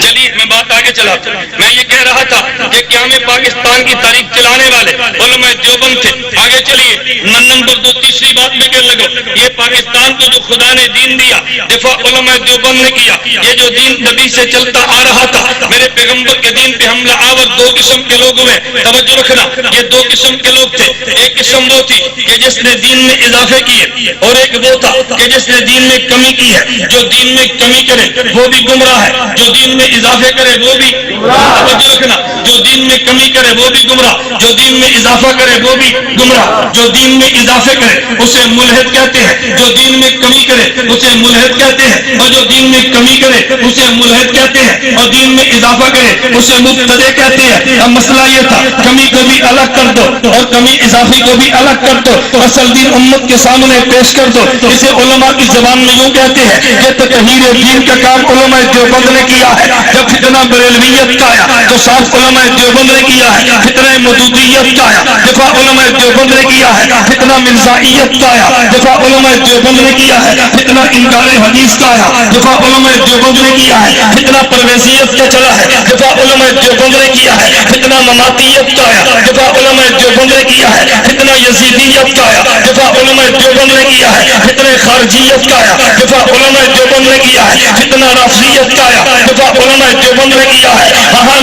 چلیے میں بات آگے چلاتا ہوں. میں یہ کہہ رہا تھا کہ قیام پاکستان کی تاریخ چلانے والے علماء دیوبند تھے. آگے چلیے نمبر 2 تیسری بات میں کہنے لگا, یہ پاکستان کو جو خدا نے دین دیا دفاع علماء دیوبند نے کیا. یہ جو دین نبی سے چلتا آ رہا تھا, میرے پیغمبر کے دین پہ حملہ آور 2 قسم کے لوگ ہوئے. توجہ رکھنا, یہ 2 قسم کے لوگ تھے. ایک قسم وہ تھی کہ جس نے دین میں اضافے کیے, اور ایک وہ تھا کہ جس نے دین میں کمی کی ہے. جو دین میں کمی کرے وہ بھی گمراہ ہے, جو دین میں اضافے کرے وہ بھی. توجہ رکھنا, جو دین میں کمی کرے وہ بھی گمراہ, جو دین میں اضافہ کرے وہ بھی گمراہ. جو دین میں اضافے کرے اسے ملحد کہتے ہیں, جو دین میں کمی کرے اسے ملحد کہتے ہیں, اور جو دین میں کمی کرے اسے ملحد کہتے ہیں, اور دین میں اضافہ کرے اسے مبتدع کہتے ہیں. اب مسئلہ یہ تھا کمی کو بھی الگ کر دو اور کمی اضافی کو بھی الگ کر دو, اصل دین امت کے سامنے پیش کر دو. اسے علماء کی زبان میں یوں کہتے ہیں کہ تطہیر دین کا کام علماء دیوبند نے کیا ہے. جب فتنہ بریلویت کا آیا تو صاف علماء دیوبند نے کیا ہے. فتنہ مودودیت کا آیا دفاع علماء دیوبند نے کیا ہے. فتنہ مرزائیت کا آیا دفاع علماء دیوبند نے کیا ہے. فتنہ انکار حدیث کا آیا دفاع علماء دیوبند نے کیا ہے. فتنہ پرویزیت کا چلا ہے دفاع علماء دیوبند نے کیا ہے. فتنہ مماتیت کا آیا دفاع علماء دیوبند نے کیا ہے. فتنہ یزیدیت کا آیا دفاع علماء دیوبند نے کیا ہے. فتنہ خارجیت کا آیا دفاع علماء دیوبند نے کیا ہے. فتنہ رافضیت کا آیا دفاع علماء دیوبند نے کیا ہے.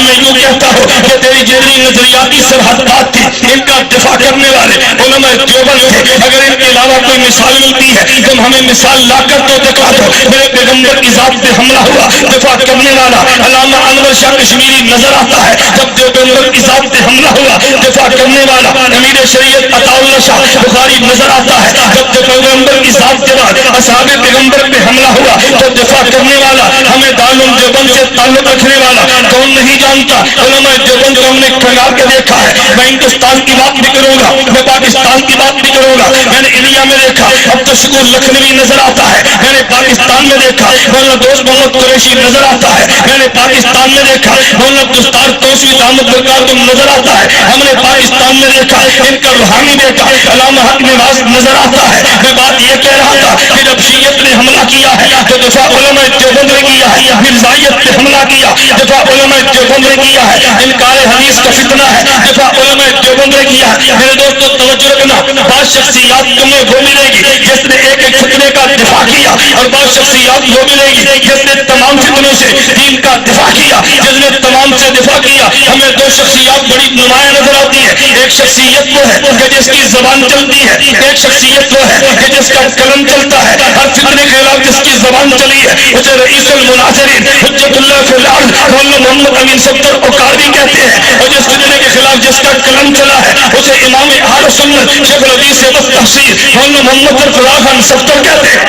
میں یوں کہتا ہوں کہ تیری جتنی نظریاتی سرحدات تھی ان کا دفاع کرنے والے علماء دیوبند تھے. اگر ان کے علاوہ کوئی مثال ملتی ہے تم ہمیں مثال لا کر تو دکھا دو. میرے پیغمبر کی ذات پہ حملہ ہوا, دفاع کرنے والا علامہ انور شاہ کشمیری نظر آتا ہے. جب پیغمبر کی ذات پہ حملہ ہوا, دفاع کرنے والا امیر شریعت عطا اللہ شاہ بخاری نظر آتا ہے. جب پیغمبر کی ذات کے بعد اصحاب پیغمبر پہ حملہ ہوا تو دفاع کرنے والا ہمیں دارالعلوم دیوبند سے تعلق رکھنے والا کون نہیں جانتا؟ علماء دیوبند کو ہم نے کھنگال کے دیکھا ہے. میں ہندوستان کی بات بھی کروں گا, میں پاکستان کی بات بھی کروں گا. میں نے انڈیا میں دیکھا عبد الشکور لکھنوی نظر آتا ہے. میں نے پاکستان میں دیکھا مولانا دوست محمد قریشی نظر آتا ہے. میں نے پاکستان میں دیکھا مولانا دستار توسوی دامت برکاتہم نظر آتا ہے. ہم نے پاکستان میں دیکھا ان کا روحانی بیٹا علامہ حق نواز نظر آتا ہے. میں بات یہ کہہ رہا تھا کہ جب شیعت نے حملہ کیا ہے تو دفاع علماء دیوبند نے کیا ہے. مرزائیت نے حملہ کیا, دفاع علماء دیوبند نے کیا ہے. انکار حدیث کا فتنہ ہے, دفاع علماء دیوبند نے کیا ہے. میرے دوستو توجہ رکھنا, بعض شخصیات تمہیں وہ ملے گی جس نے ایک ایک فتنے کا دفاع کیا, اور بعض شخصیات وہ ملے گی جس نے تمام فتنوں سے دین کا دفاع کیا, جس نے تمام سے دفاع کیا. ہمیں دو شخصیات بڑی نمایاں نظر آتی ہے. ایک شخصیت وہ ہے کہ جس کی زبان چلتی ہے, ایک شخصیت وہ ہے کہ جس کا قلم چلتا ہے. ہر فتنے کے خلاف جس کی زبان چلی ہے اسے رئیس المناظرین حجت اللہ فی الارض مولانا محمد امین صفدر اوکاروی کہتے ہیں, اور جس فتنے کے خلاف جس کا قلم چلا ہے اسے امام اہل سنت شیخ الحدیث تفسیر مولانا محمد سرفراز خان صفدر کہتے ہیں.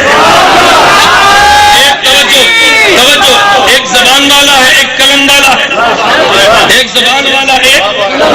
توجہ, ایک زبان والا ہے ایک قلم والا ہے, ایک زبان والا ایک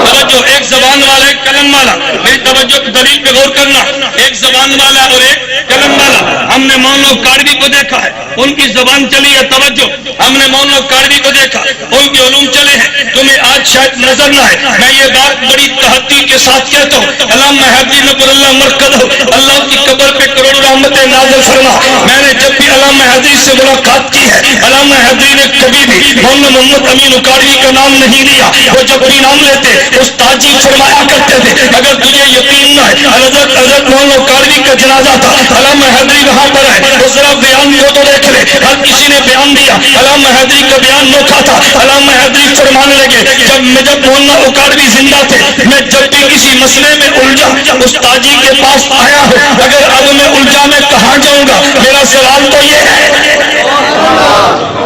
توجہ, ایک زبان والا ایک قلم والا. میری توجہ دلیل پہ غور کرنا, ایک زبان والا اور ایک قلم والا. ہم نے مولانا کاروی کو دیکھا ہے, ان کی زبان چلی ہے. توجہ, ہم نے مولانا کاروی کو دیکھا, ان کے علوم چلے ہیں. تمہیں آج شاید نظر نہ آئے, میں یہ بات بڑی تحقیق کے ساتھ کہتا ہوں. علامہ حیدری نبر اللہ مرکز اللہ کی قبر پہ کروڑوں رحمتیں نازل فرما. میں نے جب بھی علامہ حیدری سے ملاقات کی ہے, علامہ حیدری نے کبھی بھی مولانا محمد امین اوکاروی کا نام نہیں لیا. وہ جب بھی نام لیتے استاد جی فرمایا کرتے تھے. اگر تجھے یقین نہ ہے, حضرت مولانا اوکاروی کا جنازہ تھا, علامہ حیدری وہاں پر ہے, وہ ذرا بیان کو تو دیکھ لے. ہر کسی نے بیان دیا, علامہ حیدری کا بیان نوکھا تھا. علامہ حیدری فرمانے لگے جب مولانا اوکاروی زندہ تھے, میں جب بھی کسی مسئلے میں الجھا استاد جی کے پاس آیا ہوں. اگر اب میں الجھا میں کہاں جاؤں گا؟ میرا سوال تو یہ ہے,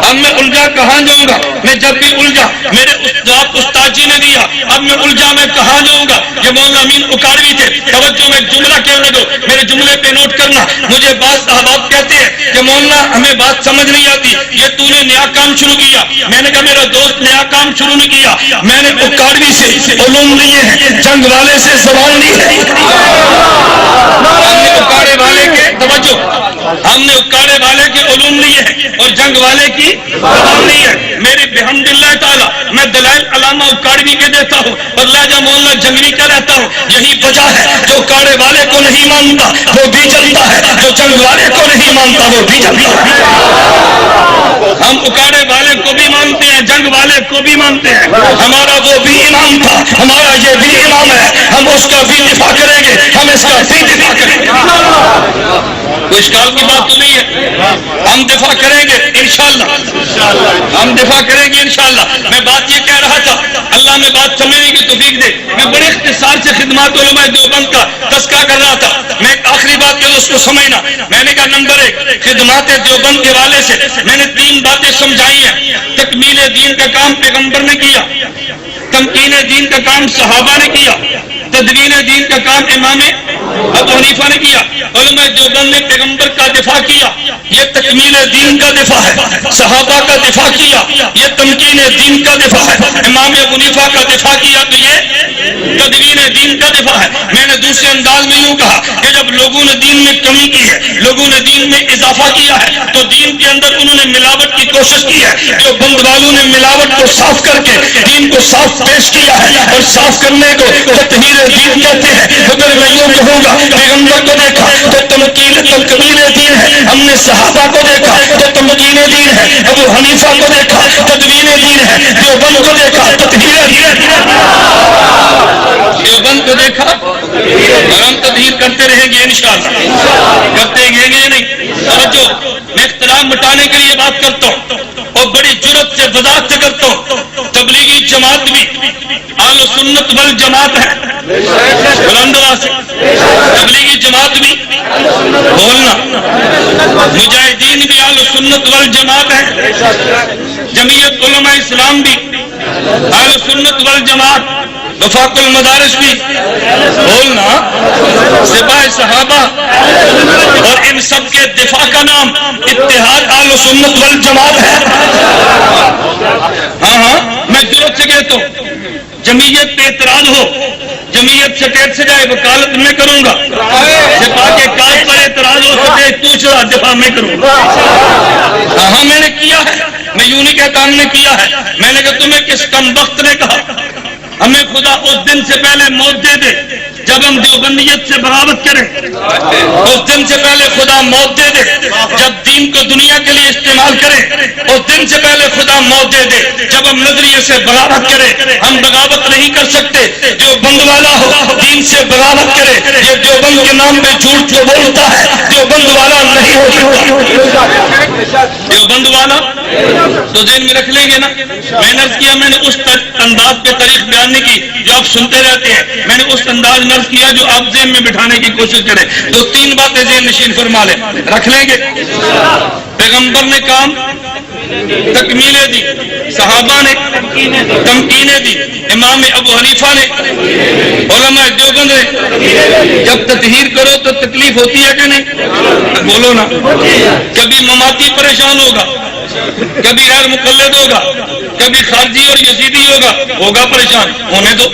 اب میں الجھا کہاں جاؤں گا؟ میں جب بھی الجھا میرے جواب استاد جی نے دیا, اب میں الجھا میں کہاں جاؤں گا؟ یہ مولانا امین اوکاروی تھے. توجہ, میں جملہ کہنے دو, میرے جملے پہ نوٹ کرنا. مجھے بعض احباب کہتے ہیں کہ مولانا ہمیں بات سمجھ نہیں آتی, یہ تو نے نیا کام شروع کیا. میں نے کہا میرا دوست نیا کام شروع نہیں کیا, میں نے اوکاروی سے علوم لیے ہیں, جنگ والے سے زبان لی ہے. ہم نے اوکاڑے والے کے توجہ, ہم نے اوکاڑے والے کے علوم لیے ہیں اور جنگ والے کی زبان لی ہے. میری بحمد اللہ تعالیٰ میں دلائل علامہ اوکاڑوی کے دیتا ہوں اور لہجہ مولانا جنگلی کا رہتا ہوں. یہی وجہ ہے جو اوکاڑے والے کو نہیں مانتا وہ بھی جلتا ہے, جو جنگ والے کو نہیں مانتا وہ بھی جلتا ہے. ہم اوکاڑے والے کو بھی مانتے ہیں, جنگ والے کو بھی مانتے ہیں. ہمارا وہ بھی امام تھا, ہمارا یہ بھی امام ہے, ہم اس کا بھی دفاع کریں گے, ہم اس کا بھی دفاع کریں گے. کوئی اشکال کی بات تو نہیں ہے, ہم دفاع کریں گے انشاءاللہ, ہم دفاع کریں گے انشاءاللہ. میں بات یہ کہہ رہا تھا, اللہ میں بات سمجھنے کی توفیق دے. میں بڑے اختصار سے خدمات علماء دیوبند کا تذکرہ کر رہا تھا. میں ایک آخری بات کہ اس کو سمجھنا. میں نے کہا نمبر 1 خدمات دیوبند کے حوالے سے میں نے 3 باتیں سمجھائی ہیں. تکمیل دین کا کام پیغمبر نے کیا, تمکین دین کا کام صحابہ نے کیا, تدوین دین کا کام امام ابو حنیفہ نے کیا. علماء دیوبند نے پیغمبر کا دفاع کیا, یہ تکمیل دین کا دفاع ہے. صحابہ کا دفاع کیا, یہ تمکین دین کا دفاع ہے. امام ابو حنیفہ کا دفاع کیا تو یہ تدوین دین کا دفاع ہے. میں نے دوسرے انداز میں یوں کہا کہ جب لوگوں نے دین میں کمی کی ہے, لوگوں نے دین میں اضافہ کیا ہے, تو دین کے اندر انہوں نے ملاوٹ کی کوشش کی ہے. جو بند والوں نے ملاوٹ کو صاف کر کے دین کو صاف پیش کیا ہے, اور صاف کرنے کو تطہیر دین کہتے ہیں. اگر میں یوں کہوں گا پیغمبر کو دیکھا تو تکمیل دین ہے, ہم نے صحابہ کو دیکھا تو تمکین دین ہے, ابو حنیفہ کو دیکھا تدوین دین ہے, دیوبند کو دیکھا تطہیر دین ہے. دیوبند کو دیکھا اور ہم تطہیر کرتے رہیں گے انشاءاللہ, کرتے رہیں گے نہیں. توجہ, میں اختلاف مٹانے کے لیے بات کرتا ہوں اور بڑی جرأت جرت سے وضاحت سے کرتا ہوں، تبلیغی جماعت بھی اہل سنت والجماعت ہے، بلند آواز سے تبلیغی جماعت بھی بولنا، مجاہدین بھی اہل سنت والجماعت ہے، جمعیت علماء اسلام بھی اہل سنت والجماعت، وفاق المدارس بھی بولنا، سپاہ صحابہ، اور ان سب کے دفاع کا نام اتحاد اہل سنت والجماعت ہے۔ ہاں میں جرت سے کہتا ہوں، جمعیت پہ اعتراض ہو، جمعیت سٹیٹ سے جائے وکالت میں کروں گا، سپاہ کے کاج پر اعتراض ہو سٹیٹ پوچھ رہا دفاع میں کروں گا۔ ہاں میں نے کیا ہے، میں یوں نہیں کہتا ہم نے کیا ہے، میں نے کہا تمہیں کس کم وقت نے کہا ہمیں خدا اس دن سے پہلے موت دے دے جب ہم دیوبندیت سے بغاوت کریں، اس دن سے پہلے خدا موت دے دے جب دین کو دنیا کے لیے استعمال کریں، اس دن سے پہلے خدا موت دے دے جب ہم نظریے سے بغاوت کریں۔ ہم بغاوت نہیں کر سکتے، دیوبند والا ہو دین سے بغاوت کرے، یہ دیوبند کے نام پہ جھوٹ جو بولتا ہے دیوبند والا نہیں ہو سکتا۔ دیوبند والا تو ذہن میں رکھ لیں گے نا، میں نے کیا، میں نے اس انداز پہ تاریخ بیان نہیں کی جو آپ سنتے رہتے ہیں، میں نے اس انداز نرض کیا جو آپ ذہن میں بٹھانے کی کوشش کریں۔ تو تین باتیں ذہن نشین فرما لیں، رکھ لیں گے۔ پیغمبر نے کام تکمیلیں دی، صحابہ نے تمکینیں دی، امام ابو حنیفہ نے، علماء دیوبند نے۔ جب تطہیر کرو تو تکلیف ہوتی ہے کہ نہیں؟ بولو نا۔ کبھی مماتی پریشان ہوگا، کبھی غیر مقلد ہوگا، کبھی خارجی اور یزیدی ہوگا پریشان، ہونے دو،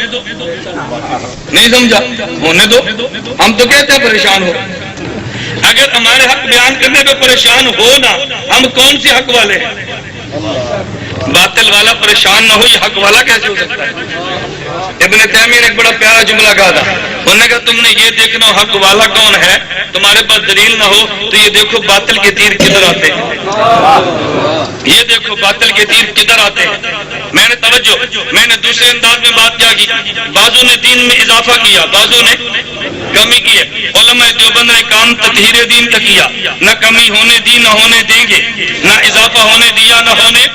نہیں سمجھا؟ ہونے دو، ہم تو کہتے ہیں پریشان ہو۔ اگر ہمارے حق بیان کرنے پہ پریشان ہو نا، ہم کون سے حق والے ہیں؟ باطل والا پریشان نہ ہو، یہ حق والا کیسے ہو سکتا ہے؟ ابن تیمیہ نے ایک بڑا پیارا جملہ کہا تھا، انہوں نے کہا تم نے یہ دیکھنا ہو حق والا کون ہے، تمہارے پاس دلیل نہ ہو تو یہ دیکھو باطل کے تیر کدھر آتے ہیں، یہ دیکھو باطل کے تیر کدھر آتے ہیں۔ میں نے توجہ، میں نے دوسرے انداز میں بات کیا کی، بعضوں نے دین میں اضافہ کیا، بعضوں نے کمی کی ہے۔ علماء دیوبند نے کام تطہیر دین تک کیا، نہ کمی ہونے دی نہ ہونے دیں گے، نہ اضافہ ہونے دیا نہ ہونے،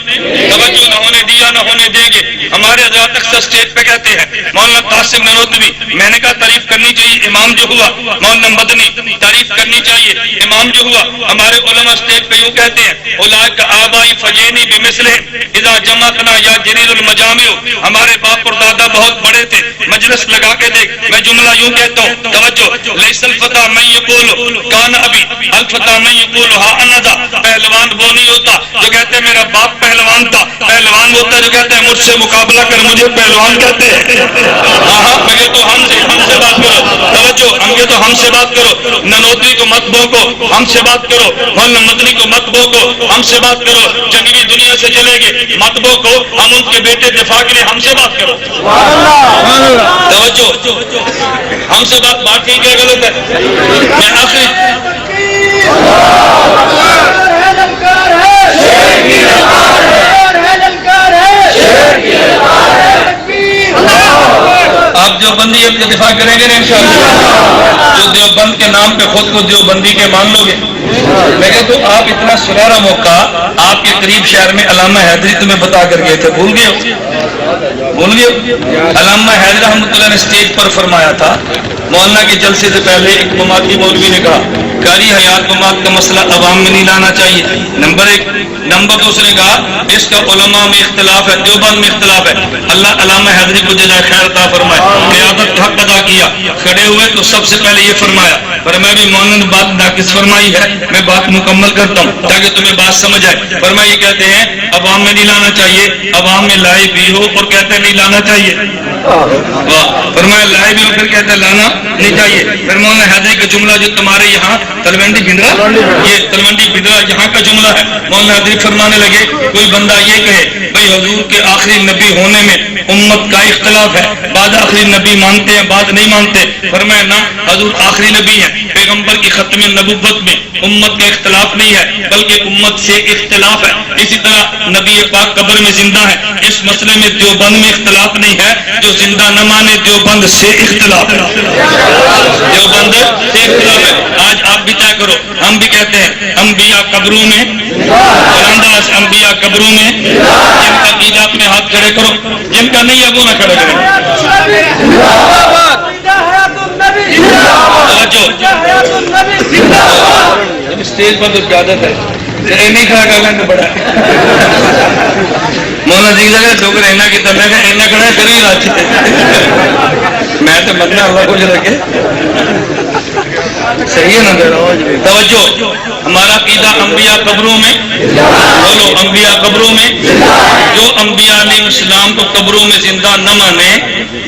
توجہ نہ ہونے دیا نہ ہونے دیں گے۔ ہمارے حضرات اکثر اسٹیج پہ کہتے ہیں مولانا قاسم نانوتوی، میں نے کہا تعریف کرنی چاہیے، امام جو ہوا مولانا مدنی، تعریف کرنی چاہیے امام جو ہوا۔ ہمارے علماء اسٹیج پہ یوں کہتے ہیں اولئک آبائی فجینی بمثلہم اذا جمعتنا یا جلیل المجامع، ہمارے باپ اور دادا بہت بڑے تھے، مجلس لگا کے دیکھ۔ میں جملہ یوں کہتا ہوں، توجہ، لیس الفتى من یقول کان ابی، الفتى من یقول ہا انا ذا، پہلوان وہ نہیں ہوتا جو کہتے ہیں میرا باپ پہلوان تھا، پہلوان ہوتا ہے جو کہتے ہیں مجھ سے مقابلہ کر مجھے پہلوان کہتے ہیں۔ ہاں مگر تو ہم سے بات کرو، توجہ، ہم سے بات کرو، نانوتوی کو مت بھوکو، ہم سے بات کرو، مولانا مدنی کو مت بھوکو، ہم سے بات کرو، جنگی دنیا سے چلے گے مت بھوکو، ہم ان کے بیٹے دفاع کے لیے ہم سے بات کرو، توجہ، ہم سے بات ٹھیک ہے غلط ہے؟ میں آخری آپ دیوبندیت کا دفاع کریں گے نا انشاءاللہ، جو دیوبند کے نام پہ خود کو دیوبندی کے مان لو گے۔ میں کہتا ہوں آپ اتنا سنہرا موقع آپ کے قریب شہر میں علامہ حیدری تمہیں بتا کر گئے تھے، بھول گئے ہو؟ بھول گئے ہو؟ علامہ حیدری رحمۃ اللہ نے اسٹیج پر فرمایا تھا، مولانا کے جلسے سے پہلے ایک مماتی مولوی نے کہا قاری حیات ممات کا مسئلہ عوام میں نہیں لانا چاہیے، نمبر ایک۔ نمبر دو، اس نے کہا اس کا علماء میں اختلاف ہے، دیوبند میں اختلاف ہے، اللہ علامہ حیدری کو جزائے خیر عطا فرمائے، قیادت کا حق ادا کیا، کھڑے ہوئے تو سب سے پہلے یہ فرمایا، فرمایا بھی مولانا نے بات ناقص فرمائی ہے، میں بات مکمل کرتا ہوں تاکہ تمہیں بات سمجھ آئے۔ فرمایا یہ کہتے ہیں عوام میں نہیں لانا چاہیے، عوام میں لائے بھی ہو اور کہتے ہیں نہیں لانا چاہیے، فرمایا لائے بھی ہو پھر کہتے ہیں لانا نہیں چاہیے۔ پھر مولانا حیدری کا جملہ جو تمہارے یہاں تلونڈی بھنڈرا، یہ تلونڈی بھنڈرا یہاں کا جملہ ہے، مولانا حیدری فرمانے لگے کوئی بندہ یہ کہے بھئی حضور کے آخری نبی ہونے میں امت کا اختلاف ہے، بعد آخری نبی مانتے ہیں بعد نہیں مانتے، فرمایا نہ حضور آخری نبی ہیں، پیغمبر کی ختم نبوت میں امت کا اختلاف نہیں ہے بلکہ امت سے اختلاف ہے. اسی طرح نبی پاک قبر میں زندہ ہے. اس مسئلے میں دیوبند میں اختلاف نہیں ہے. جو زندہ نہ مانے دیوبند سے اختلاف ہے. دیوبند سے اختلاف ہے. آج آپ بھی طے کرو, ہم بھی کہتے ہیں انبیاء قبروں میں, انداز انبیاء قبروں میں. جن کا عقیدہ اپنے ہاتھ کھڑے کرو, جن کا نہیں ہے وہ نہ کھڑے کرو. اسٹیج پر تو اجازت ہے نہیں کھڑا کرنا تو بڑا مولانا جی لگا ڈوگر اینا کی طرح کا اینا کھڑا کری راجی میں تو مطلب اللہ کو رکھے صحیح ہے نا. توجہ, ہمارا عقیدہ انبیاء قبروں میں, بولو انبیاء قبروں میں. جو انبیاء علیہ السلام کو قبروں میں زندہ نہ مانے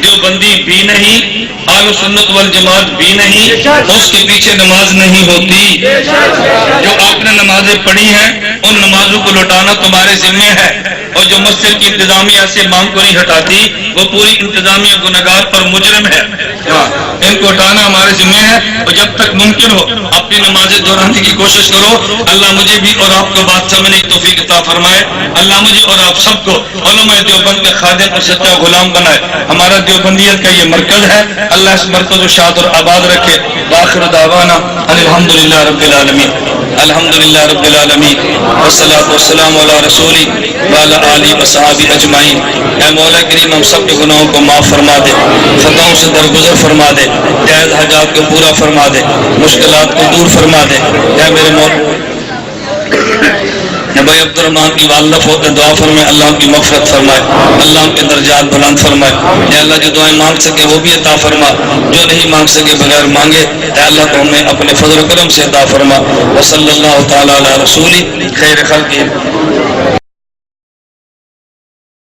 دیوبندی بھی نہیں, اہل سنت والجماعت بھی نہیں, اس کے پیچھے نماز نہیں ہوتی. جو آپ نے نمازیں پڑھی ہیں ان نمازوں کو لوٹانا تمہارے ذمہ ہے, اور جو مسجد کی انتظامیہ سے مانگ کو نہیں ہٹاتی وہ پوری انتظامیہ گنہگار پر مجرم ہے. ان کو ہٹانا ہمارے ذمہ ہے, اور جب تک ممکن ہو اپنی نمازیں دہرانے کی کوشش کرو. اللہ مجھے بھی اور آپ کو بات سمجھنے کی توفیق عطا فرمائے. اللہ مجھے اور آپ سب کو علماء دیوبند کے خادم اور سچا غلام بنائے. ہمارا دیوبندیت کا یہ مرکز ہے. اللہ اس مرکز کو شاد اور آباد رکھے. آخر دعوانا الحمدللہ رب العالمین. الحمدللہ رب العالمین والصلاۃ والسلام علی رسولی وعلی آلہ وصحبہ اجمعین. اے مولا کریم ہم سب کے گناہوں کو معاف فرما دے, خطاؤں سے درگزر فرما دے, جائز حاجات کو پورا فرما دے, مشکلات کو دور فرما دے. اے میرے مولا بھائی عبد الرحمان کی والدہ فوت, دعا فرمائے اللہ ان کی مغفرت فرمائے, اللہ ان کے درجات بلند فرمائے. اے اللہ جو دعائیں مانگ سکے وہ بھی عطا فرما, جو نہیں مانگ سکے بغیر مانگے اے اللہ تو ہمیں اپنے فضل و کرم سے عطا فرما. وصلی اللہ تعالی علی رسولی خیر خلق.